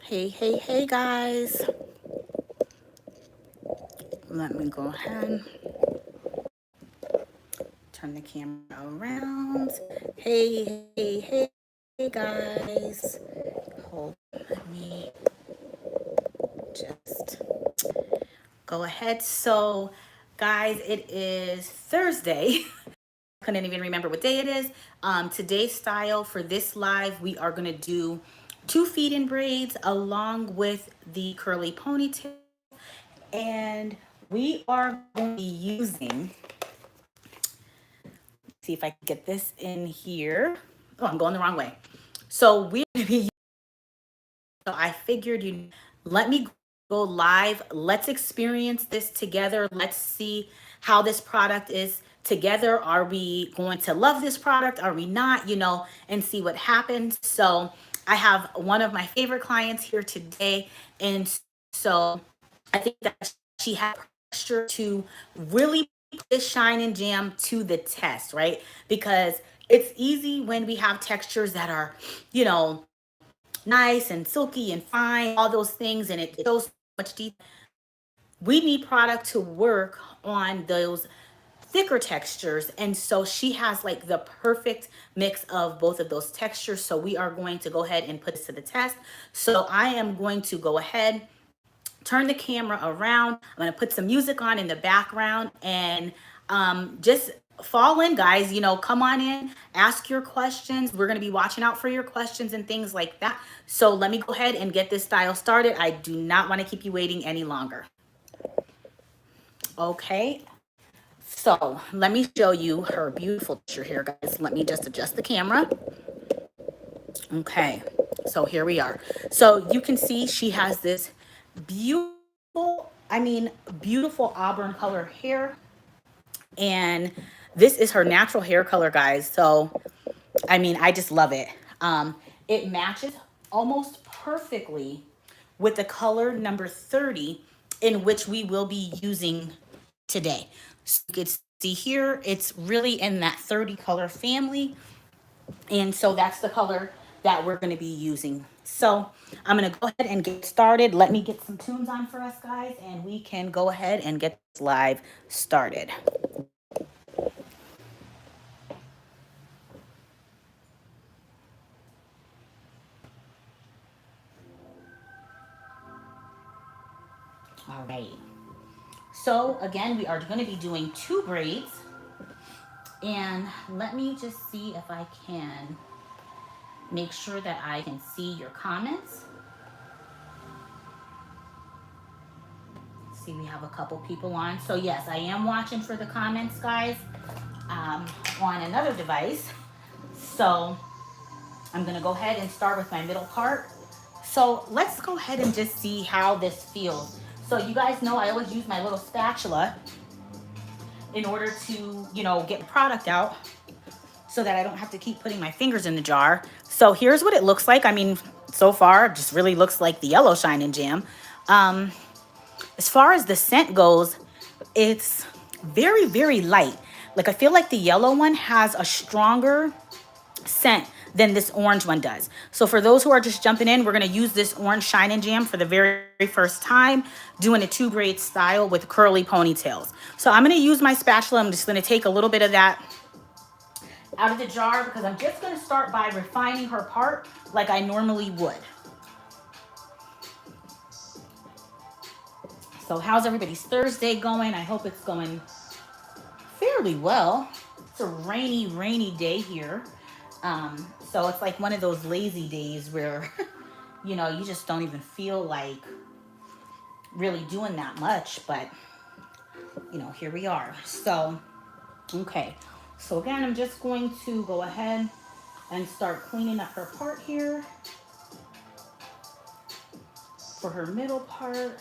Hey guys. Let me go ahead, turn the camera around. Hey guys. Hold, let me just go ahead. So, guys, it is Thursday. Couldn't even remember what day it is. Today's style for this live, we are going to do 2 feet in braids along with the curly ponytail. And we are going to be using, see if I can get this in here. Oh, I'm going the wrong way. So we're going to be, so I figured you let me go live. Let's experience this together. Let's see how this product is together. Are we going to love this product? Are we not? And see what happens. So I have one of my favorite clients here today. And so I think that she had pressure to really put this shine and jam to the test, right? Because it's easy when we have textures that are, you know, nice and silky and fine, all those things, and it shows so much detail. We need product to work on those thicker textures, and so she has like the perfect mix of both of those textures. So we are going to go ahead and put this to the test. So I am going to go ahead, turn the camera around. I'm going to put some music on in the background, and just fall in, guys. Come on in, ask your questions. We're going to be watching out for your questions and things like that. So let me go ahead and get this style started. I do not want to keep you waiting any longer. Okay, so let me show you her beautiful picture here, guys. Let me just adjust the camera. Okay, so here we are. So you can see she has this beautiful, beautiful auburn color hair. And this is her natural hair color, guys. So, I just love it. It matches almost perfectly with the color number 30, in which we will be using today. So you can see here, it's really in that 30 color family. And so that's the color that we're going to be using. So I'm going to go ahead and get started. Let me get some tunes on for us, guys, and we can go ahead and get this live started. All right. So again, we are going to be doing 2 braids. And let me just see if I can make sure that I can see your comments. See, we have a couple people on. So yes, I am watching for the comments, guys, on another device. So I'm going to go ahead and start with my middle part. So let's go ahead and just see how this feels. So you guys know I always use my little spatula in order to, get product out so that I don't have to keep putting my fingers in the jar. So here's what it looks like. So far, it just really looks like the yellow shine and jam. As far as the scent goes, it's very, very light. Like, I feel like the yellow one has a stronger scent than this orange one does. So for those who are just jumping in, we're going to use this orange shine and jam for the very first time, doing a 2 braid style with curly ponytails. So I'm going to use my spatula. I'm just going to take a little bit of that out of the jar because I'm just going to start by refining her part like I normally would. So how's everybody's Thursday going? I hope it's going fairly well. It's a rainy day here. So it's like one of those lazy days where, you just don't even feel like really doing that much. But, here we are. So, okay. So again, I'm just going to go ahead and start cleaning up her part here for her middle part.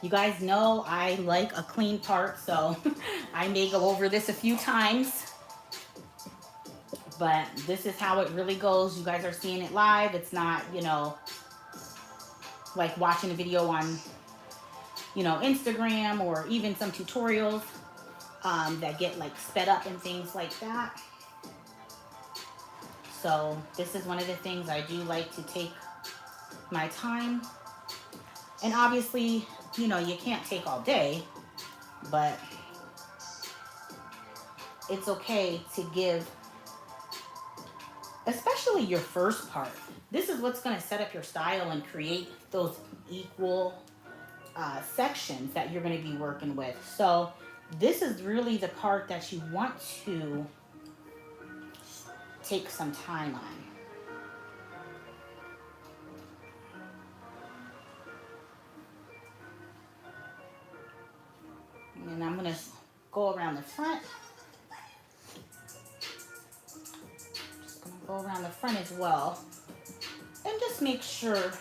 You guys know I like a clean part, so I may go over this a few times. But this is how it really goes. You guys are seeing it live. It's not, like watching a video on, you know, Instagram, or even some tutorials that get like sped up and things like that. So this is one of the things I do like to take my time. And obviously, you know, you can't take all day, but it's okay to give, especially your first part. This is what's going to set up your style and create those equal sections that you're going to be working with. So this is really the part that you want to take some time on. And I'm going to go around the front. Just going to go around the front as well. And just make sure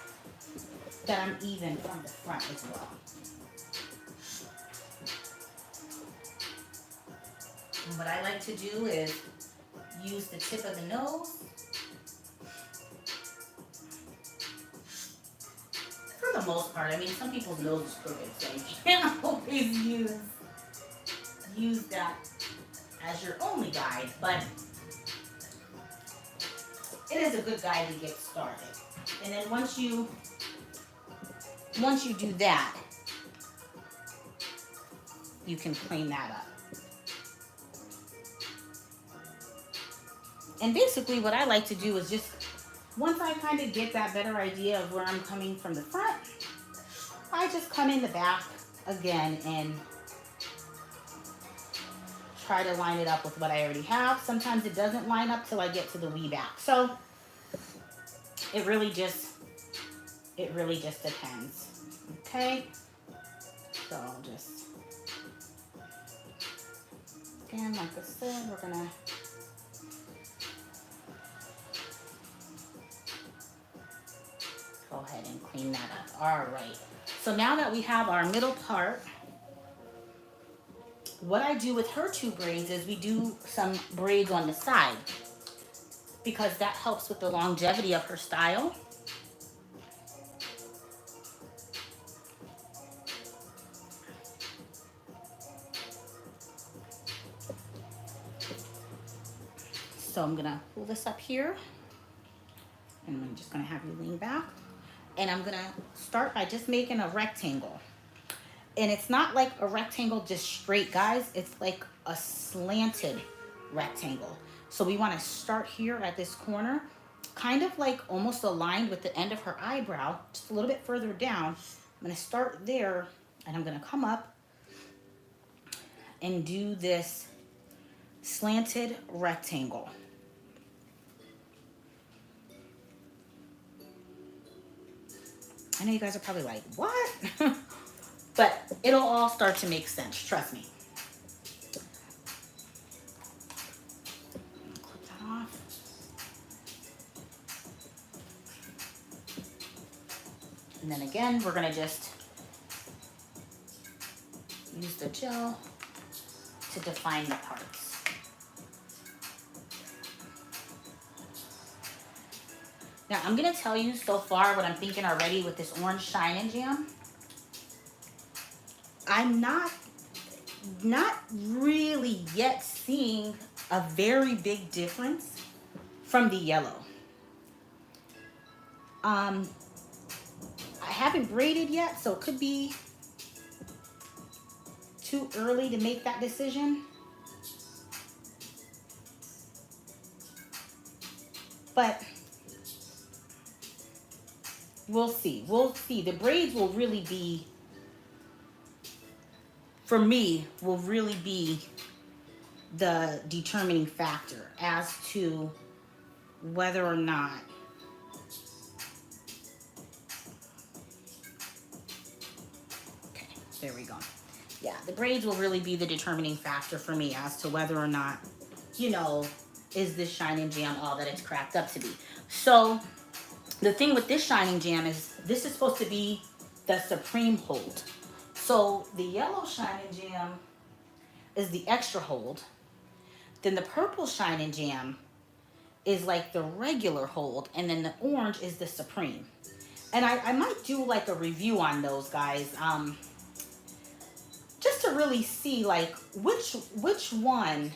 that I'm even from the front as well. And what I like to do is use the tip of the nose for the most part. I mean, some people's nose is crooked, so you can't always use that as your only guide, but it is a good guide to get started. And then once you do that, you can clean that up. And basically what I like to do is just, once I kind of get that better idea of where I'm coming from the front, I just come in the back again and try to line it up with what I already have. Sometimes it doesn't line up till I get to the wee back. So it really just depends. Okay? So I'll just, again, like I said, we're gonna go ahead and clean that up. All right. So now that we have our middle part, what I do with her two braids is we do some braids on the side, because that helps with the longevity of her style. So I'm gonna pull this up here, and I'm just gonna have you lean back. And I'm gonna start by just making a rectangle. And it's not like a rectangle just straight, guys. It's like a slanted rectangle. So we wanna start here at this corner, kind of like almost aligned with the end of her eyebrow, just a little bit further down. I'm gonna start there, and I'm gonna come up and do this slanted rectangle. I know you guys are probably like, what? But it'll all start to make sense, trust me. Clip that off. And then again, we're gonna just use the gel to define the parts. Now, I'm gonna tell you so far what I'm thinking already with this orange Shine and Jam. I'm not really yet seeing a very big difference from the yellow. I haven't braided yet, so it could be too early to make that decision. But we'll see. We'll see. The braids will really be, for me, will really be the determining factor as to whether or not there we go. Yeah, the braids will really be the determining factor for me as to whether or not, you know, is this Shine and Jam all that it's cracked up to be. So the thing with this Shine and Jam is this is supposed to be the supreme hold. So the yellow Shine and Jam is the extra hold. Then the purple Shine and Jam is like the regular hold. And then the orange is the supreme. And I might do like a review on those guys, just to really see like which one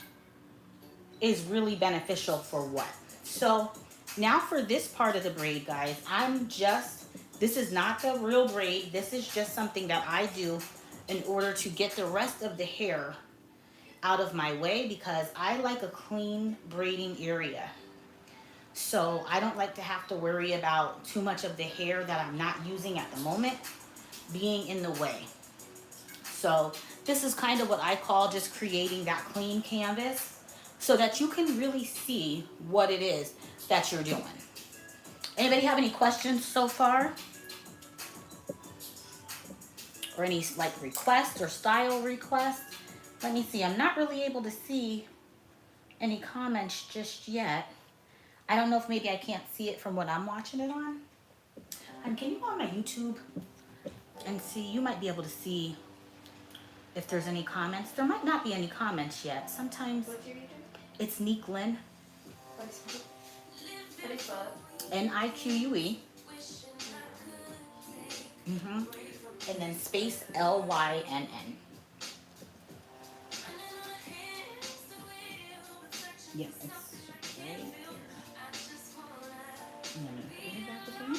is really beneficial for what. So now for this part of the braid, guys, this is not the real braid. This is just something that I do in order to get the rest of the hair out of my way, because I like a clean braiding area. So I don't like to have to worry about too much of the hair that I'm not using at the moment being in the way. So this is kind of what I call just creating that clean canvas so that you can really see what it is that you're doing. Anybody have any questions so far? Or any like requests or style requests? Let me see. I'm not really able to see any comments just yet. I don't know if maybe I can't see it from what I'm watching it on. And can you go on my YouTube and see? You might be able to see if there's any comments. There might not be any comments yet. Sometimes it's Niquelin. Nique. And then space Lynn. Yes, it's right here. And then put it back again.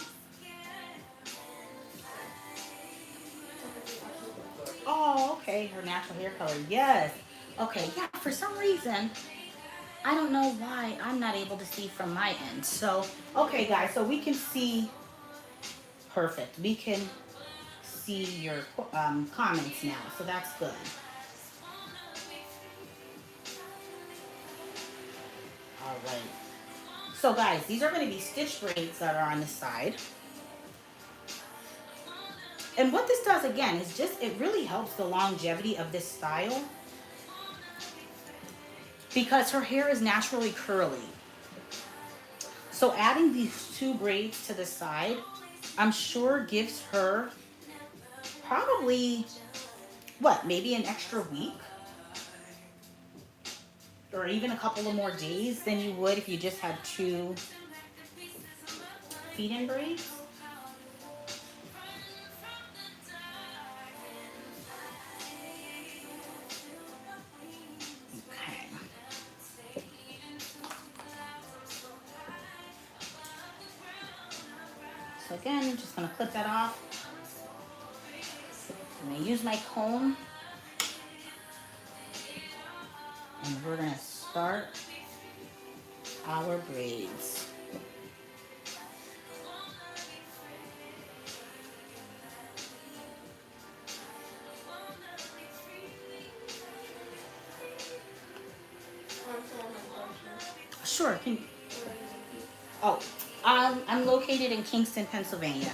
Oh, okay. Her natural hair color. Yes. Okay. Yeah. For some reason, I don't know why I'm not able to see from my end. So, okay, guys. So we can see. Perfect. We can see your comments now. So that's good. All right. So, guys, these are going to be stitch braids that are on the side. And what this does, again, is just, it really helps the longevity of this style because her hair is naturally curly. So adding these two braids to the side, I'm sure gives her probably, what, maybe an extra week? Or even a couple of more days than you would if you just had two feed-in braids. So again, I'm just going to clip that off. I'm going to use my comb. And we're going to start our braids. Sure. I'm located in Kingston, Pennsylvania.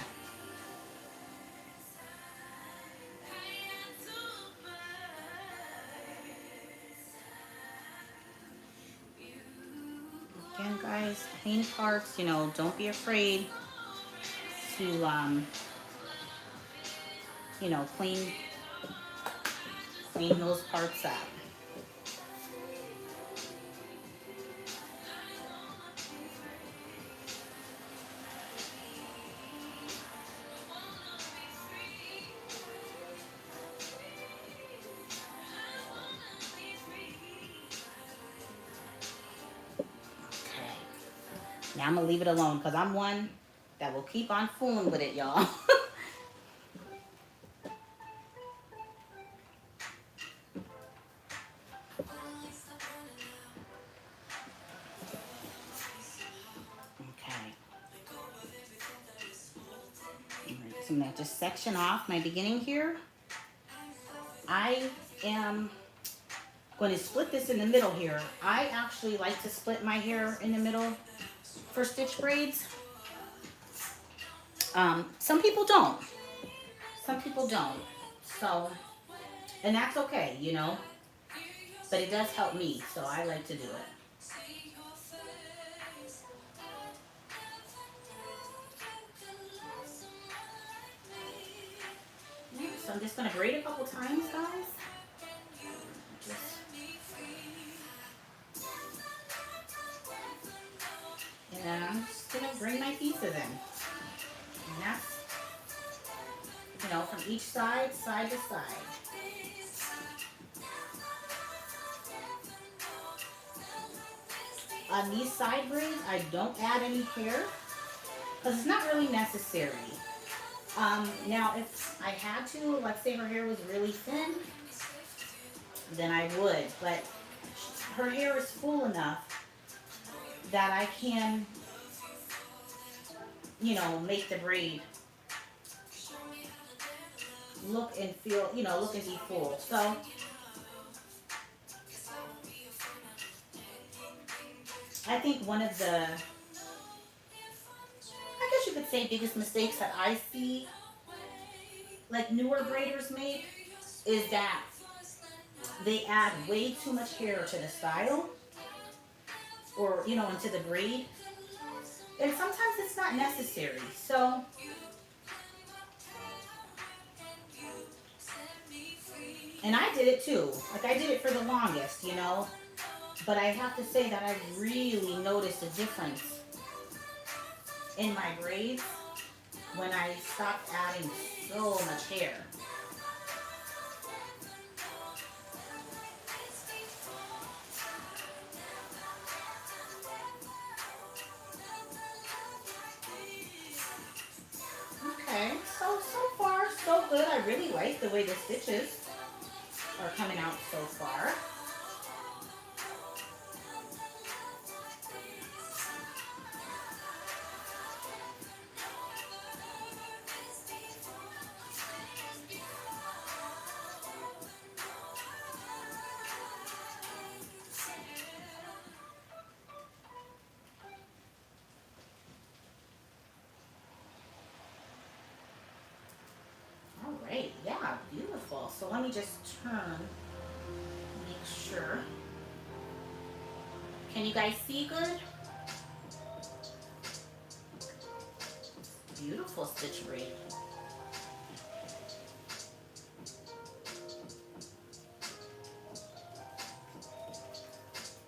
Again, guys, clean parts, don't be afraid to, clean those parts up. Now I'm going to leave it alone because I'm one that will keep on fooling with it, y'all. Okay. Alright, so I'm going to just section off my beginning here. I am going to split this in the middle here. I actually like to split my hair in the middle for stitch braids. Some people don't. Some people don't. So, and that's okay, But it does help me, so I like to do it. So I'm just going to braid a couple times, guys. And I'm just going to bring my pieces in. And that's, you know, from each side, side to side. On these side braids, I don't add any hair because it's not really necessary. Now, if I had to, like say her hair was really thin, then I would. But her hair is full enough that I can, you know, make the braid look and feel, you know, look and be full. So I think one of the, I guess you could say, biggest mistakes that I see like newer braiders make is that they add way too much hair to the style or, you know, into the braid. And sometimes it's not necessary. So and I did it too. Like I did it for the longest, you know. But I have to say that I really noticed a difference in my braids when I stopped adding so much hair. Okay, so far so good. I really like the way the stitches are coming out so far. Alright, yeah, beautiful. So let me just turn, make sure. Can you guys see good? Beautiful stitch braid.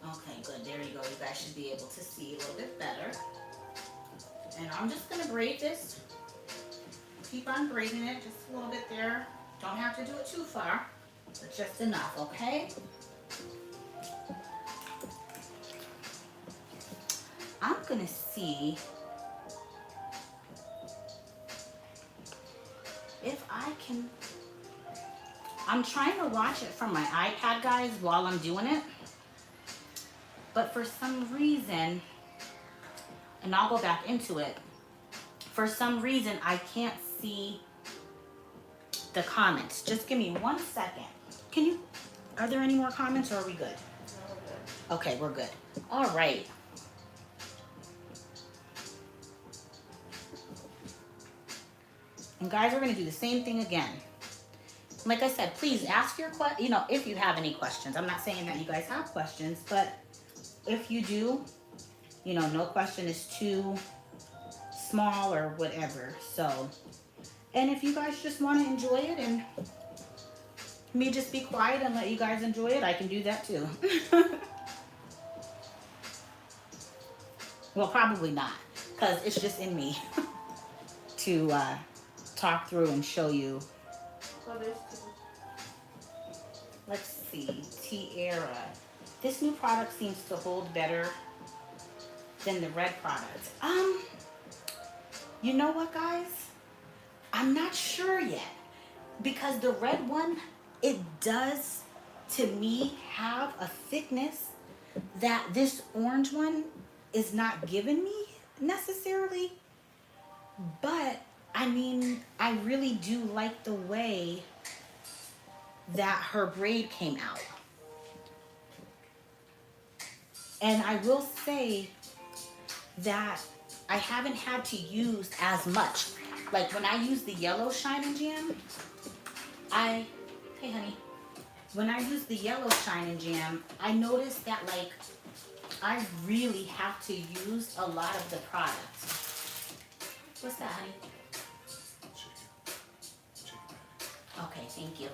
Okay, good. There you go. You guys should be able to see a little bit better. And I'm just going to braid this. Keep on braiding it just a little bit there. Don't have to do it too far, but just enough, okay? I'm going to see if I can. I'm trying to watch it from my iPad, guys, while I'm doing it. But for some reason, and I'll go back into it, for some reason I can't see the comments. Just give me 1 second. Can you, are there any more comments or are we good? Okay, we're good. All right. And guys, we're gonna do the same thing again. Like I said, please ask your questions, you know, if you have any questions. I'm not saying that you guys have questions, but if you do, you know, no question is too small or whatever. So, and if you guys just want to enjoy it and me just be quiet and let you guys enjoy it, I can do that too. Well, probably not, because it's just in me to talk through and show you. Let's see, Tiara. This new product seems to hold better than the red product. You know what, guys? I'm not sure yet, because the red one, it does, to me, have a thickness that this orange one is not giving me necessarily. But, I mean, I really do like the way that her braid came out. And I will say that I haven't had to use as much. Like when I use the yellow Shine and Jam, hey honey, when I use the yellow Shine and Jam, I noticed that like I really have to use a lot of the product. What's that, honey? Okay, thank you.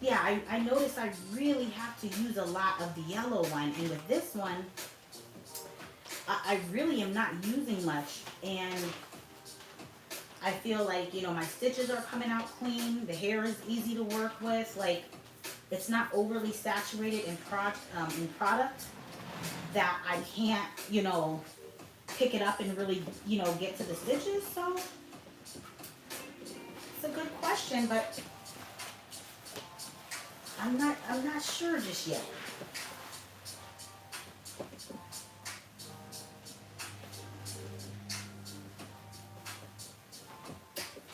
Yeah, I noticed I really have to use a lot of the yellow one, and with this one, I really am not using much, and I feel like, you know, my stitches are coming out clean. The hair is easy to work with. Like, it's not overly saturated in product that I can't, you know, pick it up and really, you know, get to the stitches. So it's a good question, but I'm not sure just yet.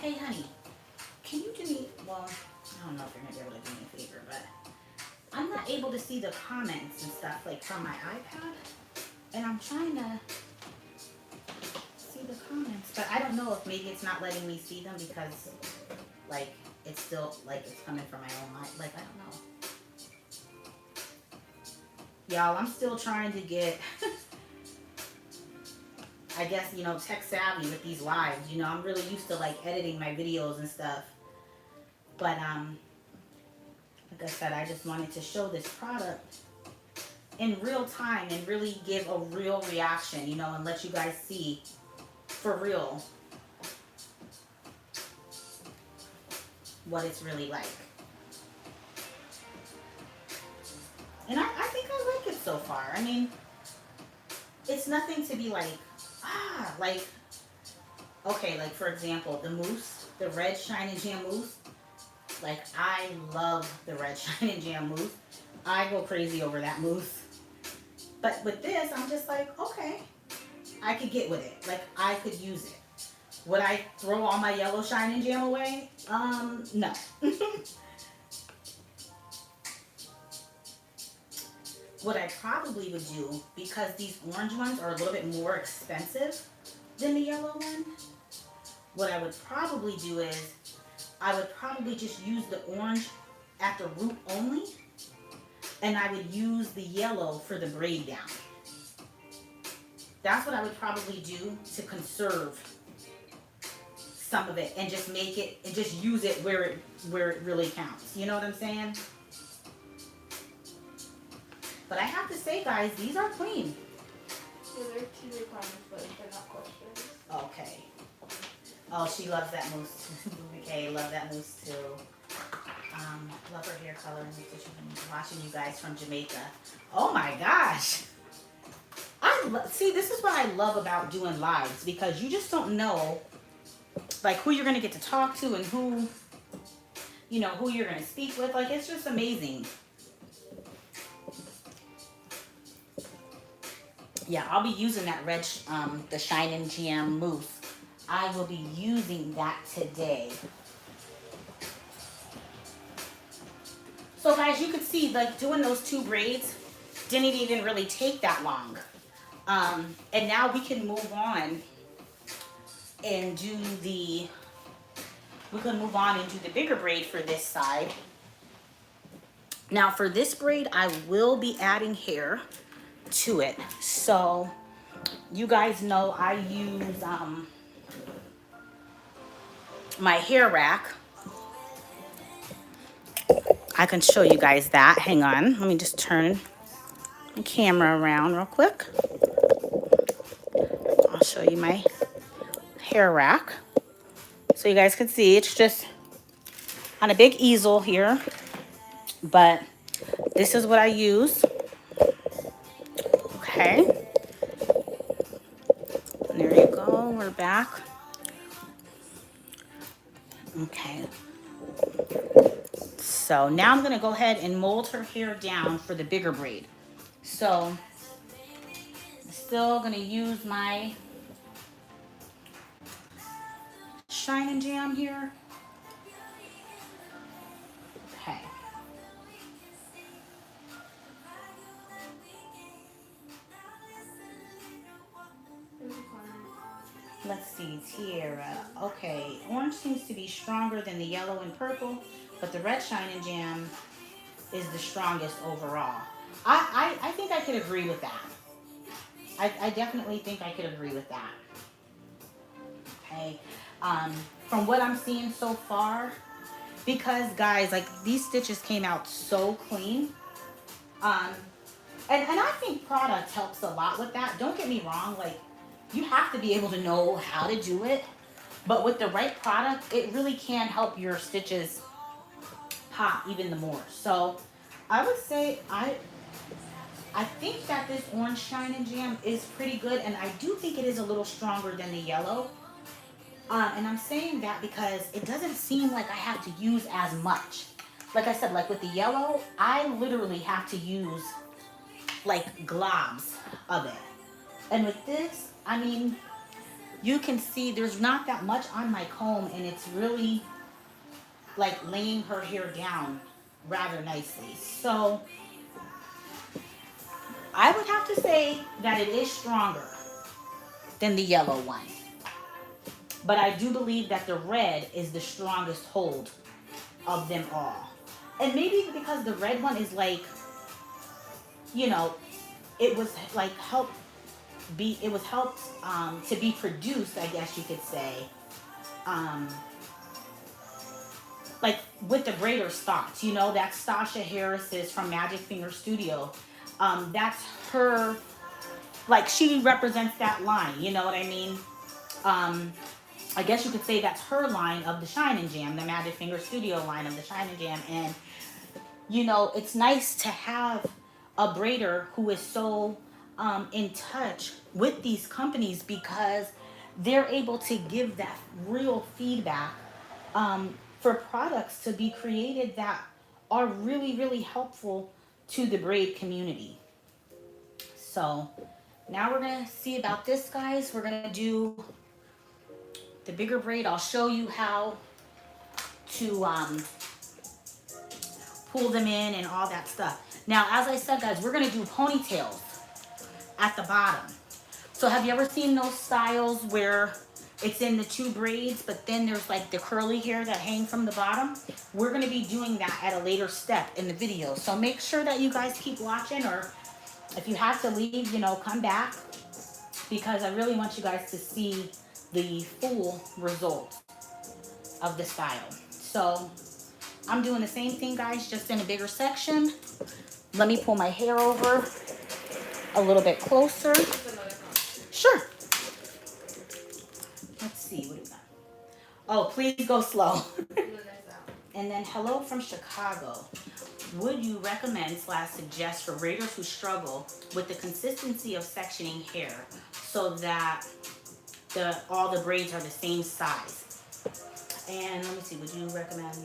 Hey, honey, can you do me, well, I don't know if you're going to be able to do me a favor, but I'm not able to see the comments and stuff, like, from my iPad, and I'm trying to see the comments, but I don't know if maybe it's not letting me see them because, like, it's still, like, it's coming from my own eye. Like, I don't know. Y'all, I'm still trying to get, I guess, you know, tech savvy with these lives. You know, I'm really used to, like, editing my videos and stuff. But, like I said, I just wanted to show this product in real time and really give a real reaction, you know, and let you guys see for real what it's really like. And I think I like it so far. I mean, it's nothing to be like, like, okay, like for example, the mousse, the red shine and jam mousse. Like, I love the red shine and jam mousse. I go crazy over that mousse. But with this, I'm just like, okay, I could get with it. Like, I could use it. Would I throw all my yellow shine and jam away? No. What I probably would do, because these orange ones are a little bit more expensive than the yellow one, what I would probably do is I would probably just use the orange at the root only, and I would use the yellow for the braid down. That's what I would probably do to conserve some of it and just make it and just use it where it really counts. You know what I'm saying? But I have to say, guys, these are clean. Yeah, they're 2 requirements, but they're not questions. Okay. Oh, she loves that mousse. Okay, love that mousse too. Love her hair color. She's been watching you guys from Jamaica. Oh my gosh. See, this is what I love about doing lives, because you just don't know, like, who you're going to get to talk to and who, you know, who you're going to speak with. Like, it's just amazing. Yeah, I'll be using that red, the Shine and Jam mousse. I will be using that today. So guys, you could see, like, doing those 2 braids didn't even really take that long. And now we can move on and do the bigger braid for this side. Now for this braid, I will be adding hair to it. So you guys know I use my hair rack. I can show you guys that. Hang on, let me just turn the camera around real quick. I'll show you my hair rack so you guys can see. It's just on a big easel here, but this is what I use. Okay, and there you go, we're back. Okay, so now I'm gonna go ahead and mold her hair down for the bigger braid. So I'm still gonna use my Shine and Jam here. Okay. Let's see, Tiara. Okay, orange seems to be stronger than the yellow and purple, but the red Shine and Jam is the strongest overall. I think I could agree with that. I definitely think I could agree with that. Okay. From what I'm seeing so far, because guys, like, these stitches came out so clean. And I think product helps a lot with that. Don't get me wrong, like, you have to be able to know how to do it. But with the right product, it really can help your stitches pop even the more. So I would say I think that this orange shine and jam is pretty good, and I do think it is a little stronger than the yellow. And I'm saying that because it doesn't seem like I have to use as much. Like I said, like with the yellow, I literally have to use like globs of it. And with this, I mean, you can see there's not that much on my comb, and it's really like laying her hair down rather nicely. So I would have to say that it is stronger than the yellow one. But I do believe that the red is the strongest hold of them all. And maybe because the red one is like, you know, it was like it was helped to be produced, I guess you could say. Um, like with the Braider stocks, you know, that Stasha Harris is from Magic Finger Studio. That's her, like she represents that line, you know what I mean? I guess you could say that's her line of the Shine and Jam, the Magic Finger Studio line of the Shine and Jam. And, you know, it's nice to have a braider who is so in touch with these companies because they're able to give that real feedback for products to be created that are really, really helpful to the braid community. So now we're going to see about this, guys. We're going to do the bigger braid. I'll show you how to pull them in and all that stuff. Now, as I said, guys, we're going to do ponytails at the bottom. So have you ever seen those styles where it's in the two braids, but then there's like the curly hair that hang from the bottom? We're going to be doing that at a later step in the video. So make sure that you guys keep watching, or if you have to leave, you know, come back, because I really want you guys to see the full result of the style. So I'm doing the same thing, guys, just in a bigger section. Let me pull my hair over a little bit closer. Sure. Let's see, what do we got? Oh, please go slow. And then hello from Chicago. Would you recommend / suggest for braiders who struggle with the consistency of sectioning hair so that all the braids are the same size? And let me see, would you recommend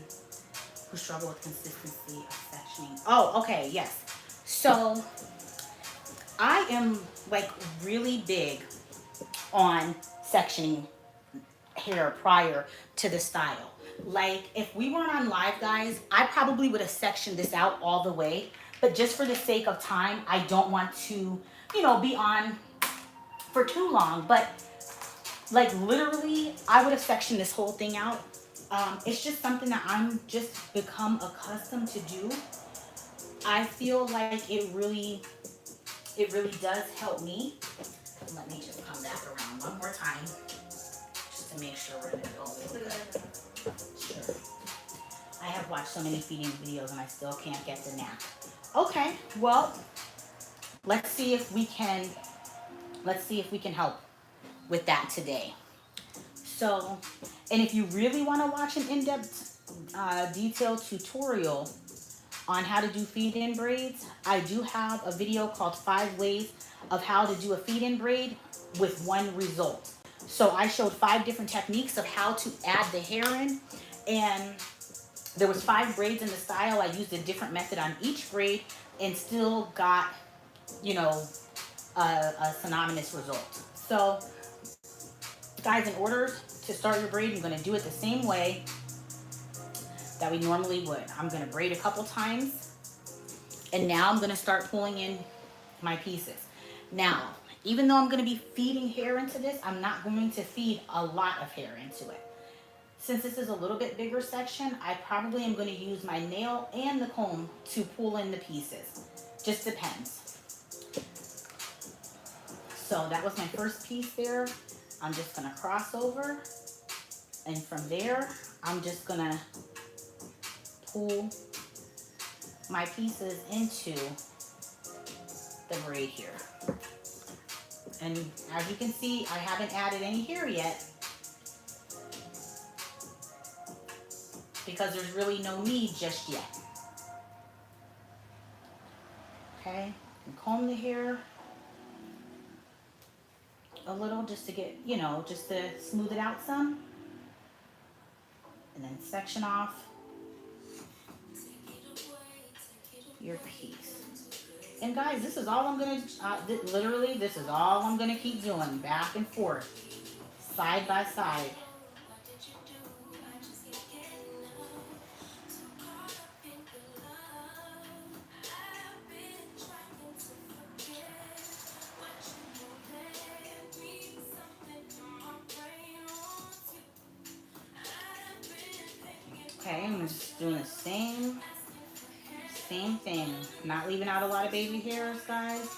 who struggle with consistency of sectioning? Oh, okay, yes. So I am like really big on sectioning hair prior to the style. Like if we weren't on live, guys, I probably would have sectioned this out all the way, but just for the sake of time, I don't want to, you know, be on for too long. But like literally I would have sectioned this whole thing out. It's just something that I'm just become accustomed to do. I feel like it really does help me. Let me just come back around one more time just to make sure we're gonna go a little bit. Sure. I have watched so many feeding videos and I still can't get the knack. Okay, well, let's see if we can help with that today. So, and if you really want to watch an in-depth detailed tutorial on how to do feed-in braids, I do have a video called 5 ways of how to do a feed-in braid with one result. So I showed 5 different techniques of how to add the hair in, and there was 5 braids in the style. I used a different method on each braid and still got, you know, a synonymous result. So guys, in order to start your braid, I'm going to do it the same way that we normally would. I'm going to braid a couple times, and now I'm going to start pulling in my pieces. Now, even though I'm going to be feeding hair into this, I'm not going to feed a lot of hair into it. Since this is a little bit bigger section, I probably am going to use my nail and the comb to pull in the pieces. Just depends. So that was my first piece there. I'm just going to cross over, and from there, I'm just going to pull my pieces into the braid here. And as you can see, I haven't added any hair yet. because there's really no need just yet. Okay, and comb the hair a little just to get, you know, just to smooth it out some. And then section off your piece. And guys, this is all I'm gonna, literally, this is all I'm gonna keep doing, back and forth, side by side. Okay, I'm just doing the same thing. Not leaving out a lot of baby hairs, guys.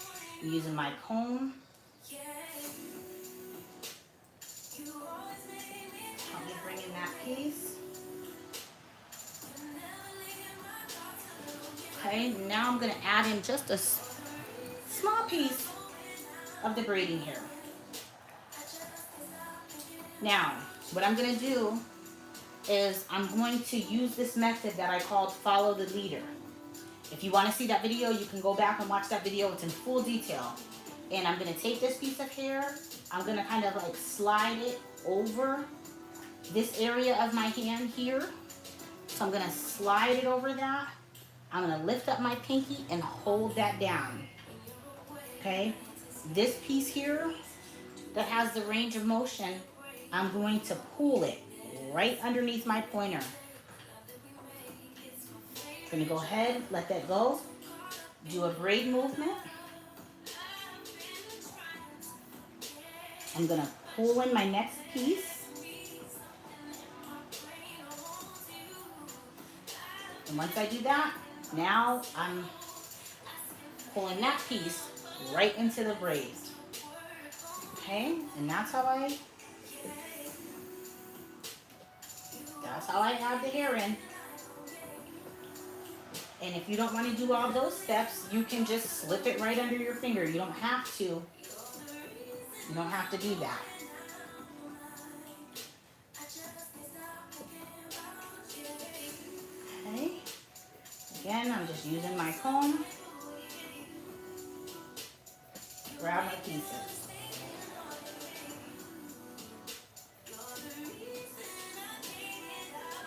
I'm using my comb. Help me bring in that piece. Okay, now I'm gonna add in just a small piece of the braiding hair. Now, what I'm gonna do is I'm going to use this method that I called follow the leader. If you want to see that video, you can go back and watch that video. It's in full detail. And I'm going to take this piece of hair, I'm going to kind of like slide it over this area of my hand here. So I'm going to slide it over that. I'm going to lift up my pinky and hold that down. Okay? This piece here that has the range of motion, I'm going to pull it right underneath my pointer. I'm going to go ahead, let that go, do a braid movement. I'm going to pull in my next piece. And once I do that, now I'm pulling that piece right into the braids. Okay, and that's how I add the hair in. And if you don't want to do all those steps, you can just slip it right under your finger. You don't have to. You don't have to do that. Okay. Again, I'm just using my comb. Grab my pieces.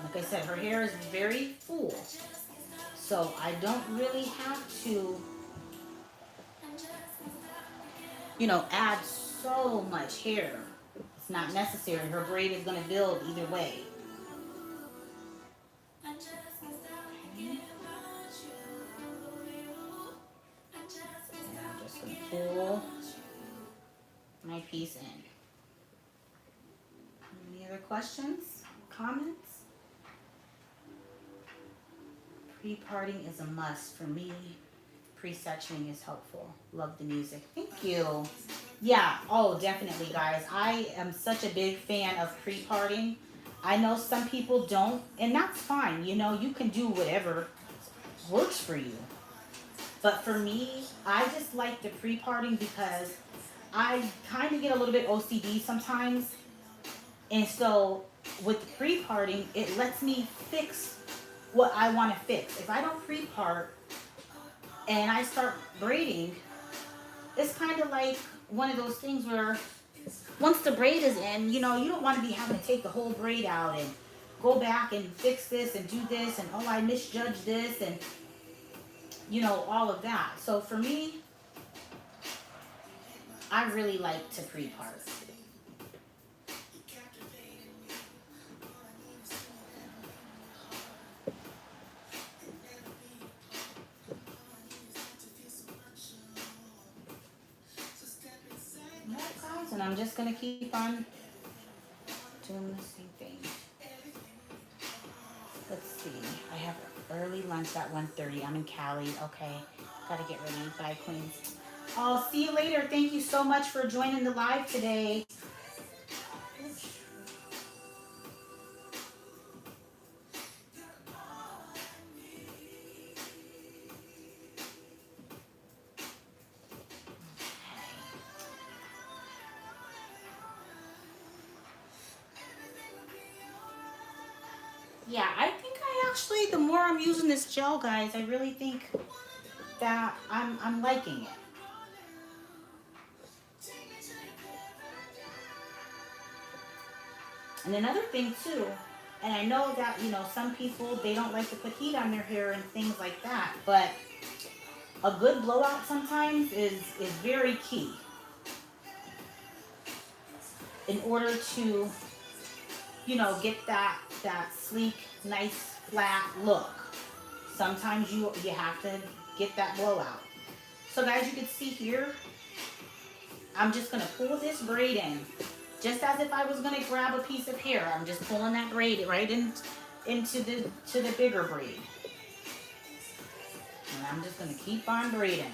Like I said, her hair is very full. So I don't really have to, you know, add so much hair. It's not necessary. Her braid is going to build either way. Okay. And I'm just going to pull my piece in. Any other questions, comments? Pre-parting is a must for me. Pre-sectioning is helpful. Love the music. Thank you. Yeah, oh, definitely, guys. I am such a big fan of pre-parting. I know some people don't, and that's fine. You know, you can do whatever works for you. But for me, I just like the pre-parting because I kind of get a little bit OCD sometimes. And so with the pre-parting, it lets me fix what I want to fix. If I don't pre-part and I start braiding, it's kind of like one of those things where once the braid is in, you know, you don't want to be having to take the whole braid out and go back and fix this and do this and, oh, I misjudged this and, you know, all of that. So for me, I really like to pre-part. And I'm just going to keep on doing the same thing. Let's see. I have early lunch at 1:30. I'm in Cali. Okay. Got to get ready. Bye, Queens. I'll see you later. Thank you so much for joining the live today. Yeah, I think actually, the more I'm using this gel, guys, I really think that I'm liking it. And another thing too, and I know that, you know, some people, they don't like to put heat on their hair and things like that, but a good blowout sometimes is very key in order to, you know, get that sleek, nice, flat look. Sometimes you have to get that blowout. So guys, you can see here, I'm just gonna pull this braid in, just as if I was gonna grab a piece of hair. I'm just pulling that braid right into the bigger braid, and I'm just gonna keep on braiding.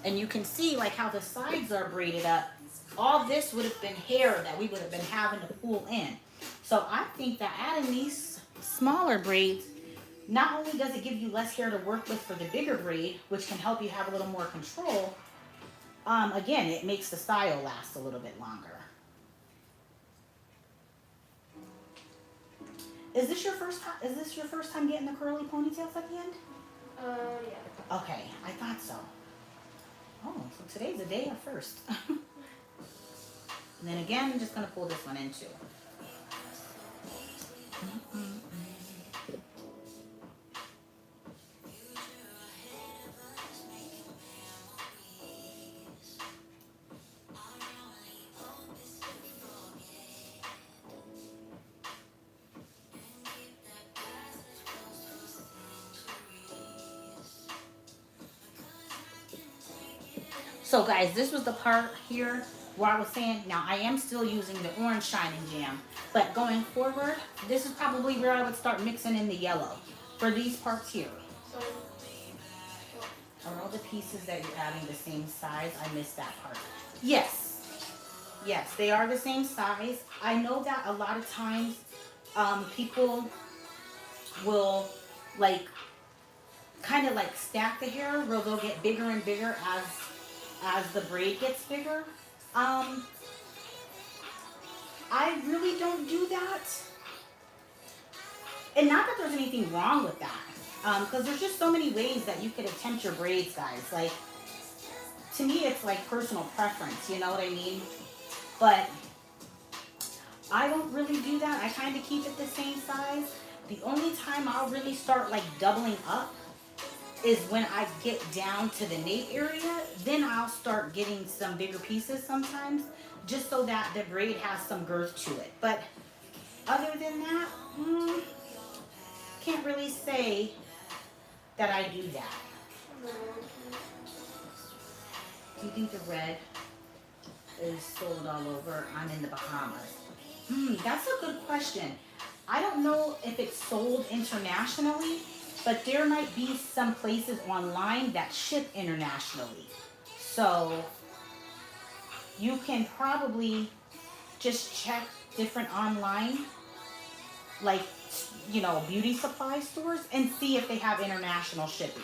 And you can see like how the sides are braided up. All this would have been hair that we would have been having to pull in. So I think that adding these smaller braids, not only does it give you less hair to work with for the bigger braid, which can help you have a little more control, again, it makes the style last a little bit longer. Is this your first time getting the curly ponytails at the end? Yeah. Okay, I thought so. Oh, so today's the day of first. And then again, I'm just gonna pull this one in too. So guys, this was the part here where I was saying, now I am still using the orange shining jam, but going forward, this is probably where I would start mixing in the yellow for these parts here. Are all the pieces that you're adding the same size? I missed that part. Yes. Yes, they are the same size. I know that a lot of times people will like kind of like stack the hair where they'll get bigger and bigger as the braid gets bigger. I really don't do that. And not that there's anything wrong with that. Because there's just so many ways that you could attempt your braids, guys. Like, to me, it's like personal preference, you know what I mean? But I don't really do that. I kind of keep it the same size. The only time I'll really start like doubling up is when I get down to the nape area. Then I'll start getting some bigger pieces sometimes, just so that the braid has some girth to it. But other than that, can't really say that I do that. Do you think the red is sold all over? I'm in the Bahamas. That's a good question. I don't know if it's sold internationally, but there might be some places online that ship internationally. So you can probably just check different online, like, you know, beauty supply stores, and see if they have international shipping.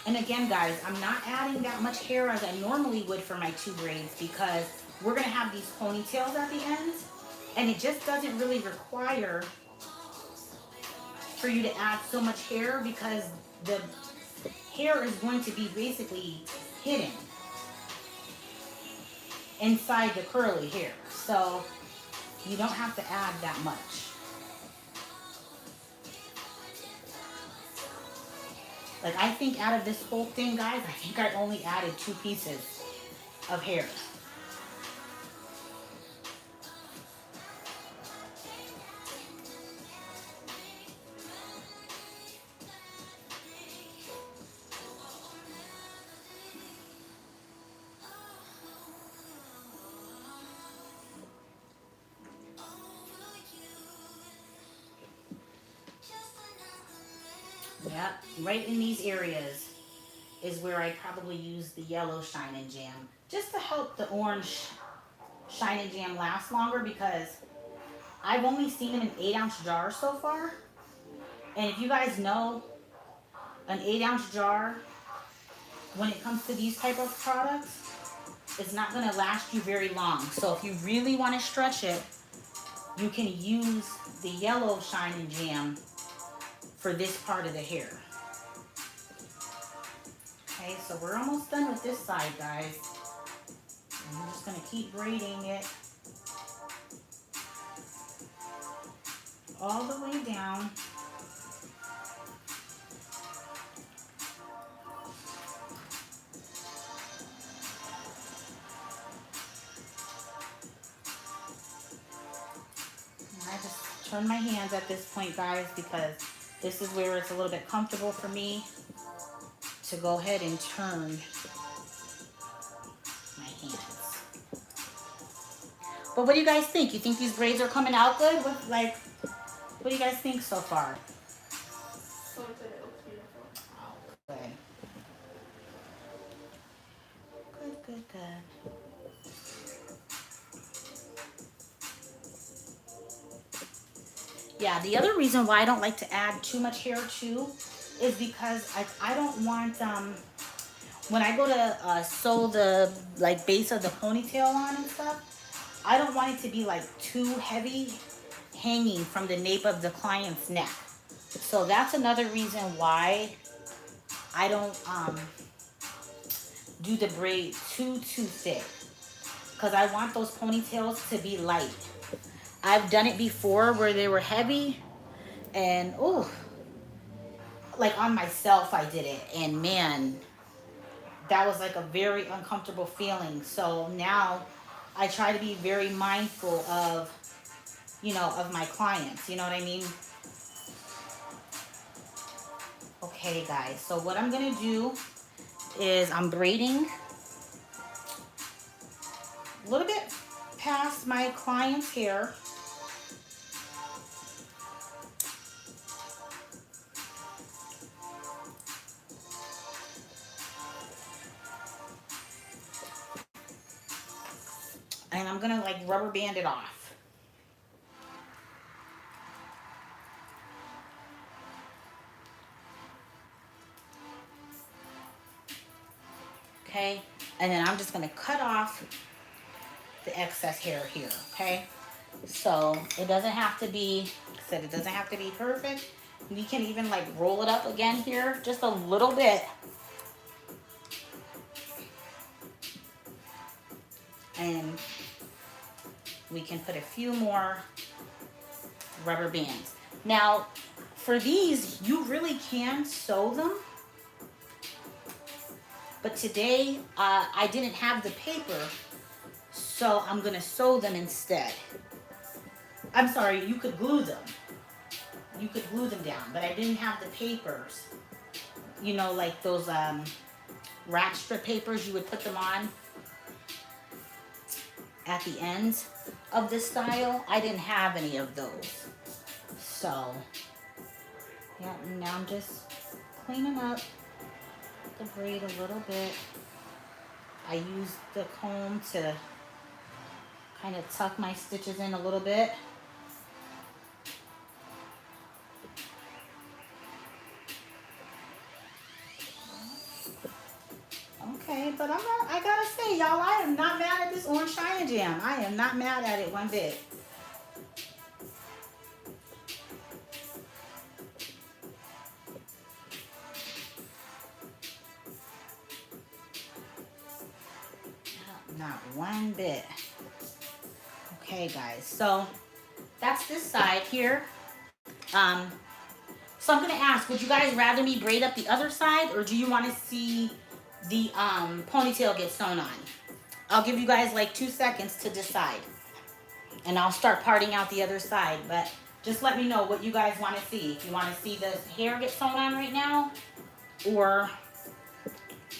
And again, guys, I'm not adding that much hair as I normally would for my two braids because we're going to have these ponytails at the end. And it just doesn't really require for you to add so much hair because the hair is going to be basically hidden inside the curly hair. So you don't have to add that much. Like, I think out of this whole thing, guys, I think I only added 2 pieces of hair. Yep, right in these areas is where I probably use the yellow shine and jam, just to help the orange Shine and Jam last longer because I've only seen them in 8-ounce jars so far. And if you guys know, an 8-ounce jar, when it comes to these type of products, it's not going to last you very long. So if you really want to stretch it, you can use the yellow Shine and Jam for this part of the hair. Okay, so we're almost done with this side, guys. And I'm just going to keep braiding it all the way down. And I just turn my hands at this point, guys, because this is where it's a little bit comfortable for me to go ahead and turn my hands. But what do you guys think? You think these braids are coming out good? What do you guys think so far? Someone said it looks beautiful. Oh, good. Good. Yeah, the other reason why I don't like to add too much hair too is because I don't want, when I go to sew the base of the ponytail on and stuff, I don't want it to be like too heavy hanging from the nape of the client's neck. So that's another reason why I don't do the braid too thick, because I want those ponytails to be light. I've done it before where they were heavy, and oh, like on myself I did it, and man, that was like a very uncomfortable feeling. So now I try to be very mindful of, of my clients, you know what I mean? Okay, guys, so what I'm gonna do is I'm braiding a little bit past my client's hair. And I'm gonna like rubber band it off. Okay, and then I'm just gonna cut off the excess hair here, okay? So it doesn't have to be, like I said, it doesn't have to be perfect. We can even like roll it up again here, just a little bit. And we can put a few more rubber bands. Now, for these, you really can sew them. But today, I didn't have the paper, so I'm gonna sew them instead. I'm sorry, you could glue them. You could glue them down, but I didn't have the papers. You know, like those rack strip papers you would put them on at the ends of this style. I didn't have any of those. So, yeah, now I'm just cleaning up the braid a little bit. I use the comb to kind of tuck my stitches in a little bit. Okay, but I gotta say, y'all, I am not mad at this orange Shine and Jam. I am not mad at it one bit. Not one bit. Okay, guys, so that's this side here. So I'm gonna ask, would you guys rather me braid up the other side, or do you want to see the ponytail get sewn on? I'll give you guys like 2 seconds to decide, and I'll start parting out the other side. But just let me know what you guys want to see. If you want to see the hair get sewn on right now, or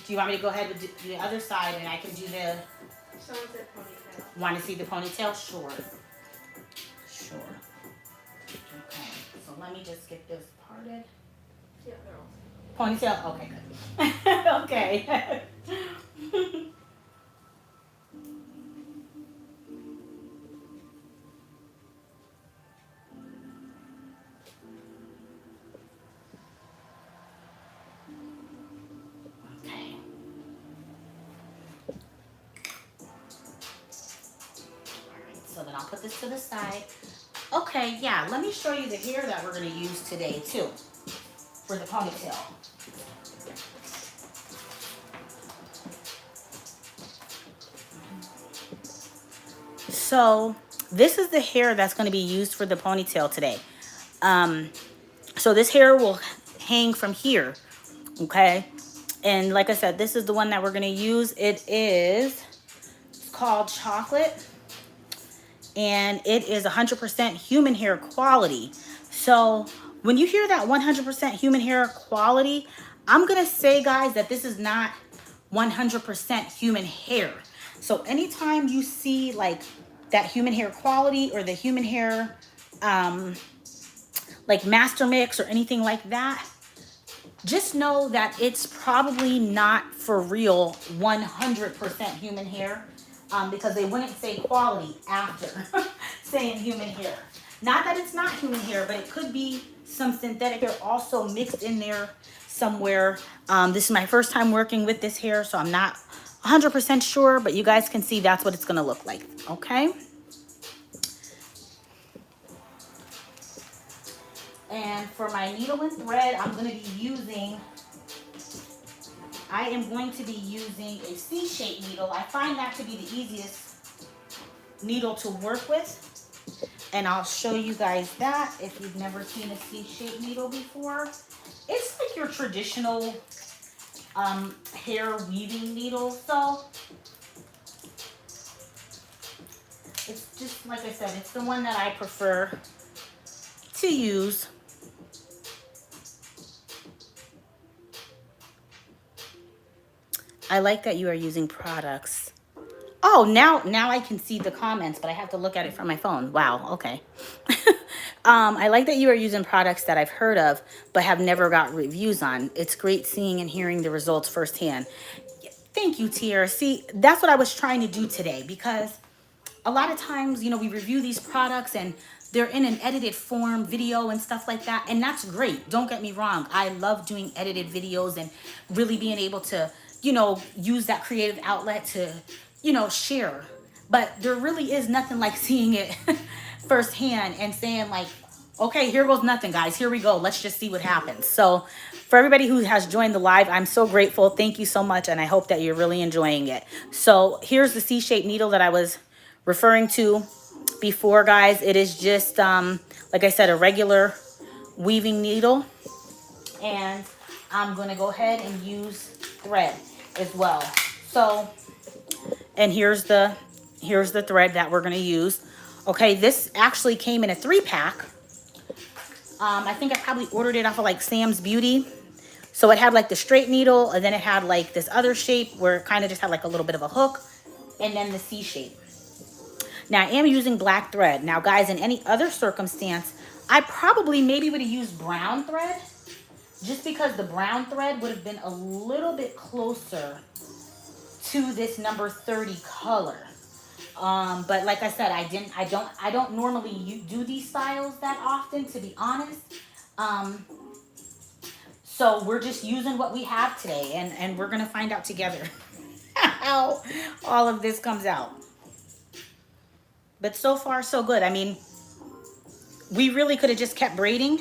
do you want me to go ahead with the other side and I can do the... Someone said ponytail. Want to see the ponytail? Sure. Sure. Okay, so let me just get this parted. Yeah, they're all. Ponytail? Okay, good. Okay. then I'll put this to the side. Okay, yeah, let me show you the hair that we're gonna use today too for the ponytail. So this is the hair that's gonna be used for the ponytail today. So this hair will hang from here, okay? And like I said, this is the one that we're gonna use. It is called Chocolate, and it is 100% human hair quality. So when you hear that 100% human hair quality, I'm gonna say, guys, that this is not 100% human hair. So anytime you see like that human hair quality or the human hair like master mix or anything like that, just know that it's probably not for real 100% human hair, because they wouldn't say quality after saying human hair. Not that it's not human hair, but it could be some synthetic hair also mixed in there somewhere. This is my first time working with this hair, so I'm not 100% sure, but you guys can see that's what it's gonna look like, okay? And for my needle and thread, I am going to be using a C-shaped needle. I find that to be the easiest needle to work with. And I'll show you guys that if you've never seen a C-shaped needle before. It's like your traditional hair weaving needle. So it's just, like I said, it's the one that I prefer to use. I like that you are using products. Oh, now I can see the comments, but I have to look at it from my phone. Wow, okay. I like that you are using products that I've heard of, but have never got reviews on. It's great seeing and hearing the results firsthand. Thank you, Tiara. See, that's what I was trying to do today, because a lot of times, you know, we review these products and they're in an edited form, video and stuff like that. And that's great. Don't get me wrong. I love doing edited videos and really being able to, you know, use that creative outlet to, you know, share. But there really is nothing like seeing it firsthand and saying like, okay, here goes nothing, guys. Here we go. Let's just see what happens. So for everybody who has joined the live, I'm so grateful. Thank you so much. And I hope that you're really enjoying it. So here's the C-shaped needle that I was referring to before, guys. It is just, like I said, a regular weaving needle. And I'm going to go ahead and use thread as well. So, and here's the thread that we're going to use. Okay, this actually came in a 3-pack. I think I probably ordered it off of like Sam's Beauty. So it had like the straight needle, and then it had like this other shape where it kind of just had like a little bit of a hook, and then the C shape. Now I am using black thread. Now guys, in any other circumstance, I probably maybe would have used brown thread, just because the brown thread would have been a little bit closer to this number 30 color. But like I said, I don't normally do these styles that often, to be honest. So we're just using what we have today, and we're gonna find out together how all of this comes out. But so far so good. I mean, we really could have just kept braiding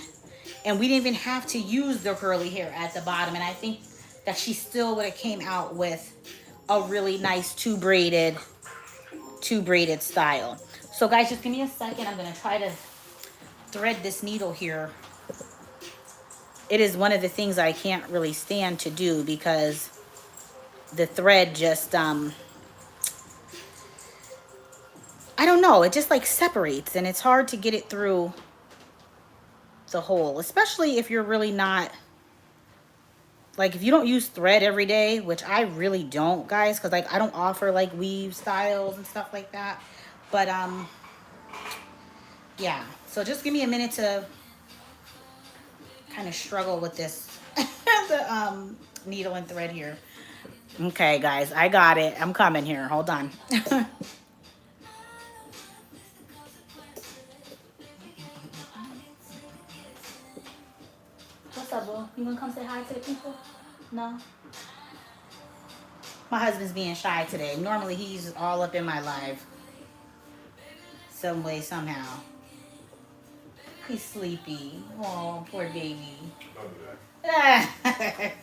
and we didn't even have to use the curly hair at the bottom, and I think that she still would have came out with a really nice two braided style. So guys, just give me a second. I'm gonna try to thread this needle here. It is one of the things I can't really stand to do, because the thread just I don't know, it just like separates, and it's hard to get it through the hole, especially if you're really not, like, if you don't use thread every day, which I really don't, guys, because like I don't offer like weave styles and stuff like that. But yeah, so just give me a minute to kind of struggle with this the needle and thread here. Okay guys, I got it. I'm coming here, hold on. What's up, boo? You wanna come say hi to the people? No? My husband's being shy today. Normally he's all up in my live. some way, somehow. He's sleepy. Oh, poor baby. Don't do that.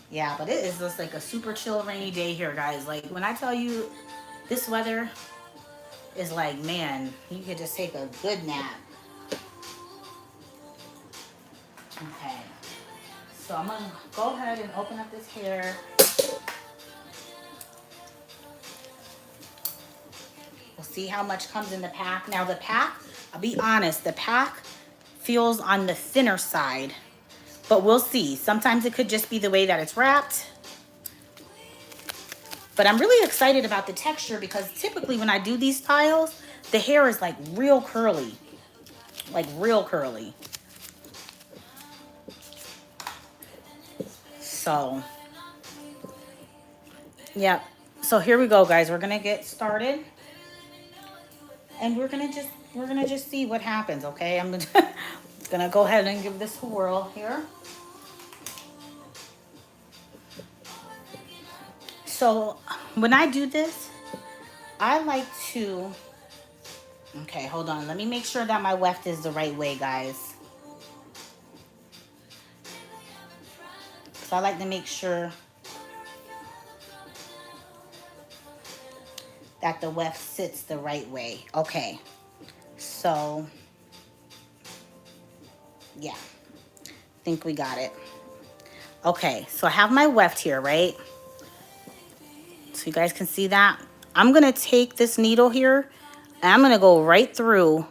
Yeah, but it is just like a super chill rainy day here, guys. Like when I tell you this weather is like, man, you could just take a good nap. Okay. So I'm gonna go ahead and open up this hair. We'll see how much comes in the pack. Now the pack, I'll be honest, the pack feels on the thinner side, but we'll see. Sometimes it could just be the way that it's wrapped. But I'm really excited about the texture because typically when I do these styles, the hair is like real curly. Like real curly. So, yeah. So here we go, guys. We're gonna get started. And we're gonna just see what happens, okay? I'm gonna go ahead and give this a whirl here. So when I do this, I like to, okay, hold on. Let me make sure that my weft is the right way, guys. So I like to make sure that the weft sits the right way. Okay, so yeah, I think we got it. Okay, so I have my weft here, right? So you guys can see that. I'm gonna take this needle here and I'm gonna go right through.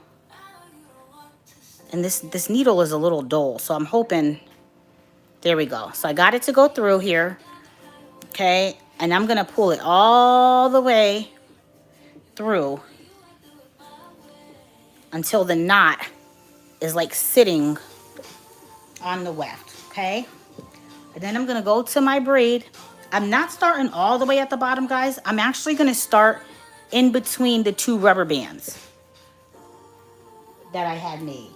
And this needle is a little dull, so I'm hoping, there we go. So I got it to go through here, okay? And I'm gonna pull it all the way through until the knot is like sitting on the weft, okay? And then I'm gonna go to my braid. I'm not starting all the way at the bottom, guys. I'm actually gonna start in between the two rubber bands that I had made.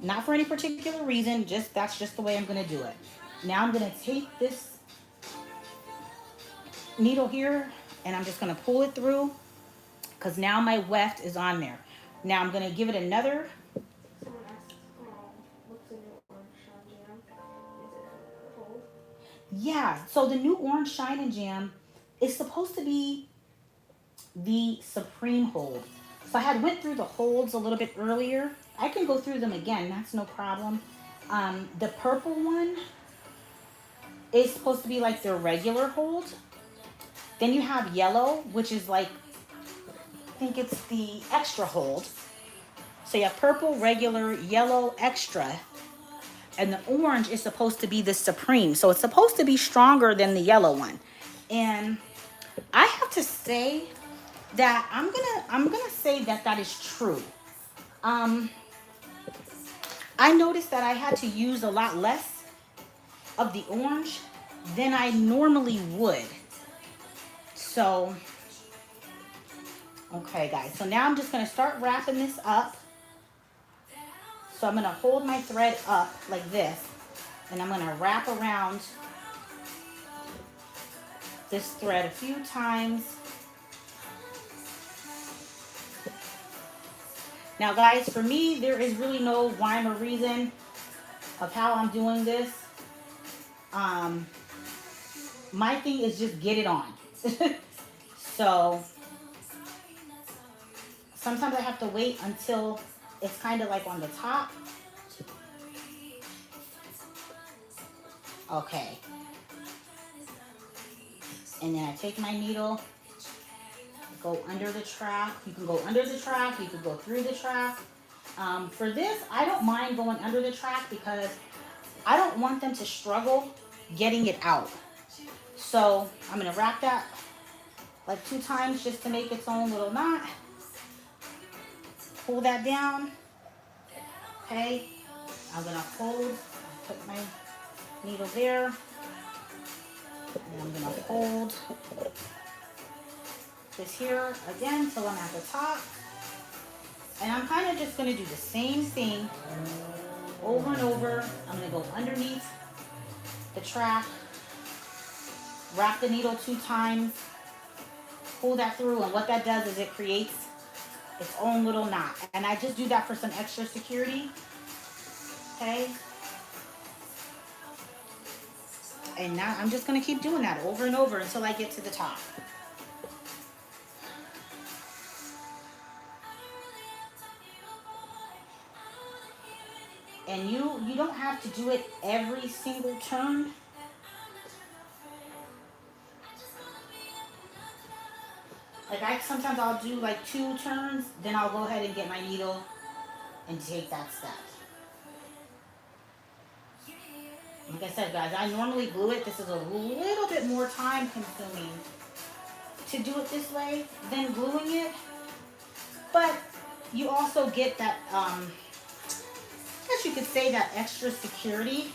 Not for any particular reason, just that's just the way I'm gonna do it. Now I'm gonna take this needle here and I'm just gonna pull it through because now my weft is on there. Now I'm gonna give it another. Someone asked, what's the new orange shine jam? Is it cold? Yeah, so the new orange shine and jam is supposed to be the supreme hold. So I had went through the holds a little bit earlier. I can go through them again, that's no problem. The purple one is supposed to be like their regular hold. Then you have yellow, which is like, I think it's the extra hold. So you have purple, regular, yellow, extra. And the orange is supposed to be the supreme. So it's supposed to be stronger than the yellow one. And I have to say that I'm gonna say that that is true. I noticed that I had to use a lot less of the orange than I normally would. So, okay guys, so now I'm just gonna start wrapping this up. So I'm gonna hold my thread up like this, and I'm gonna wrap around this thread a few times. Now guys, for me, there is really no rhyme or reason of how I'm doing this. My thing is just get it on. So sometimes I have to wait until it's kind of like on the top. Okay. And then I take my needle, go under the track. You can go under the track, you can go through the track. For this, I don't mind going under the track because I don't want them to struggle getting it out. So I'm gonna wrap that like 2 times just to make its own little knot. Pull that down, okay? I'm gonna hold, put my needle there, and I'm gonna hold this here again till I'm at the top. And I'm kind of just gonna do the same thing over and over. I'm gonna go underneath the track, wrap the needle 2 times, pull that through, and what that does is it creates its own little knot. And I just do that for some extra security. Okay. And now I'm just going to keep doing that over and over until I get to the top. And you don't have to do it every single turn. Like sometimes I'll do like 2 turns, then I'll go ahead and get my needle and take that step. Like I said, guys, I normally glue it. This is a little bit more time consuming to do it this way than gluing it. But you also get that, I guess you could say, that extra security.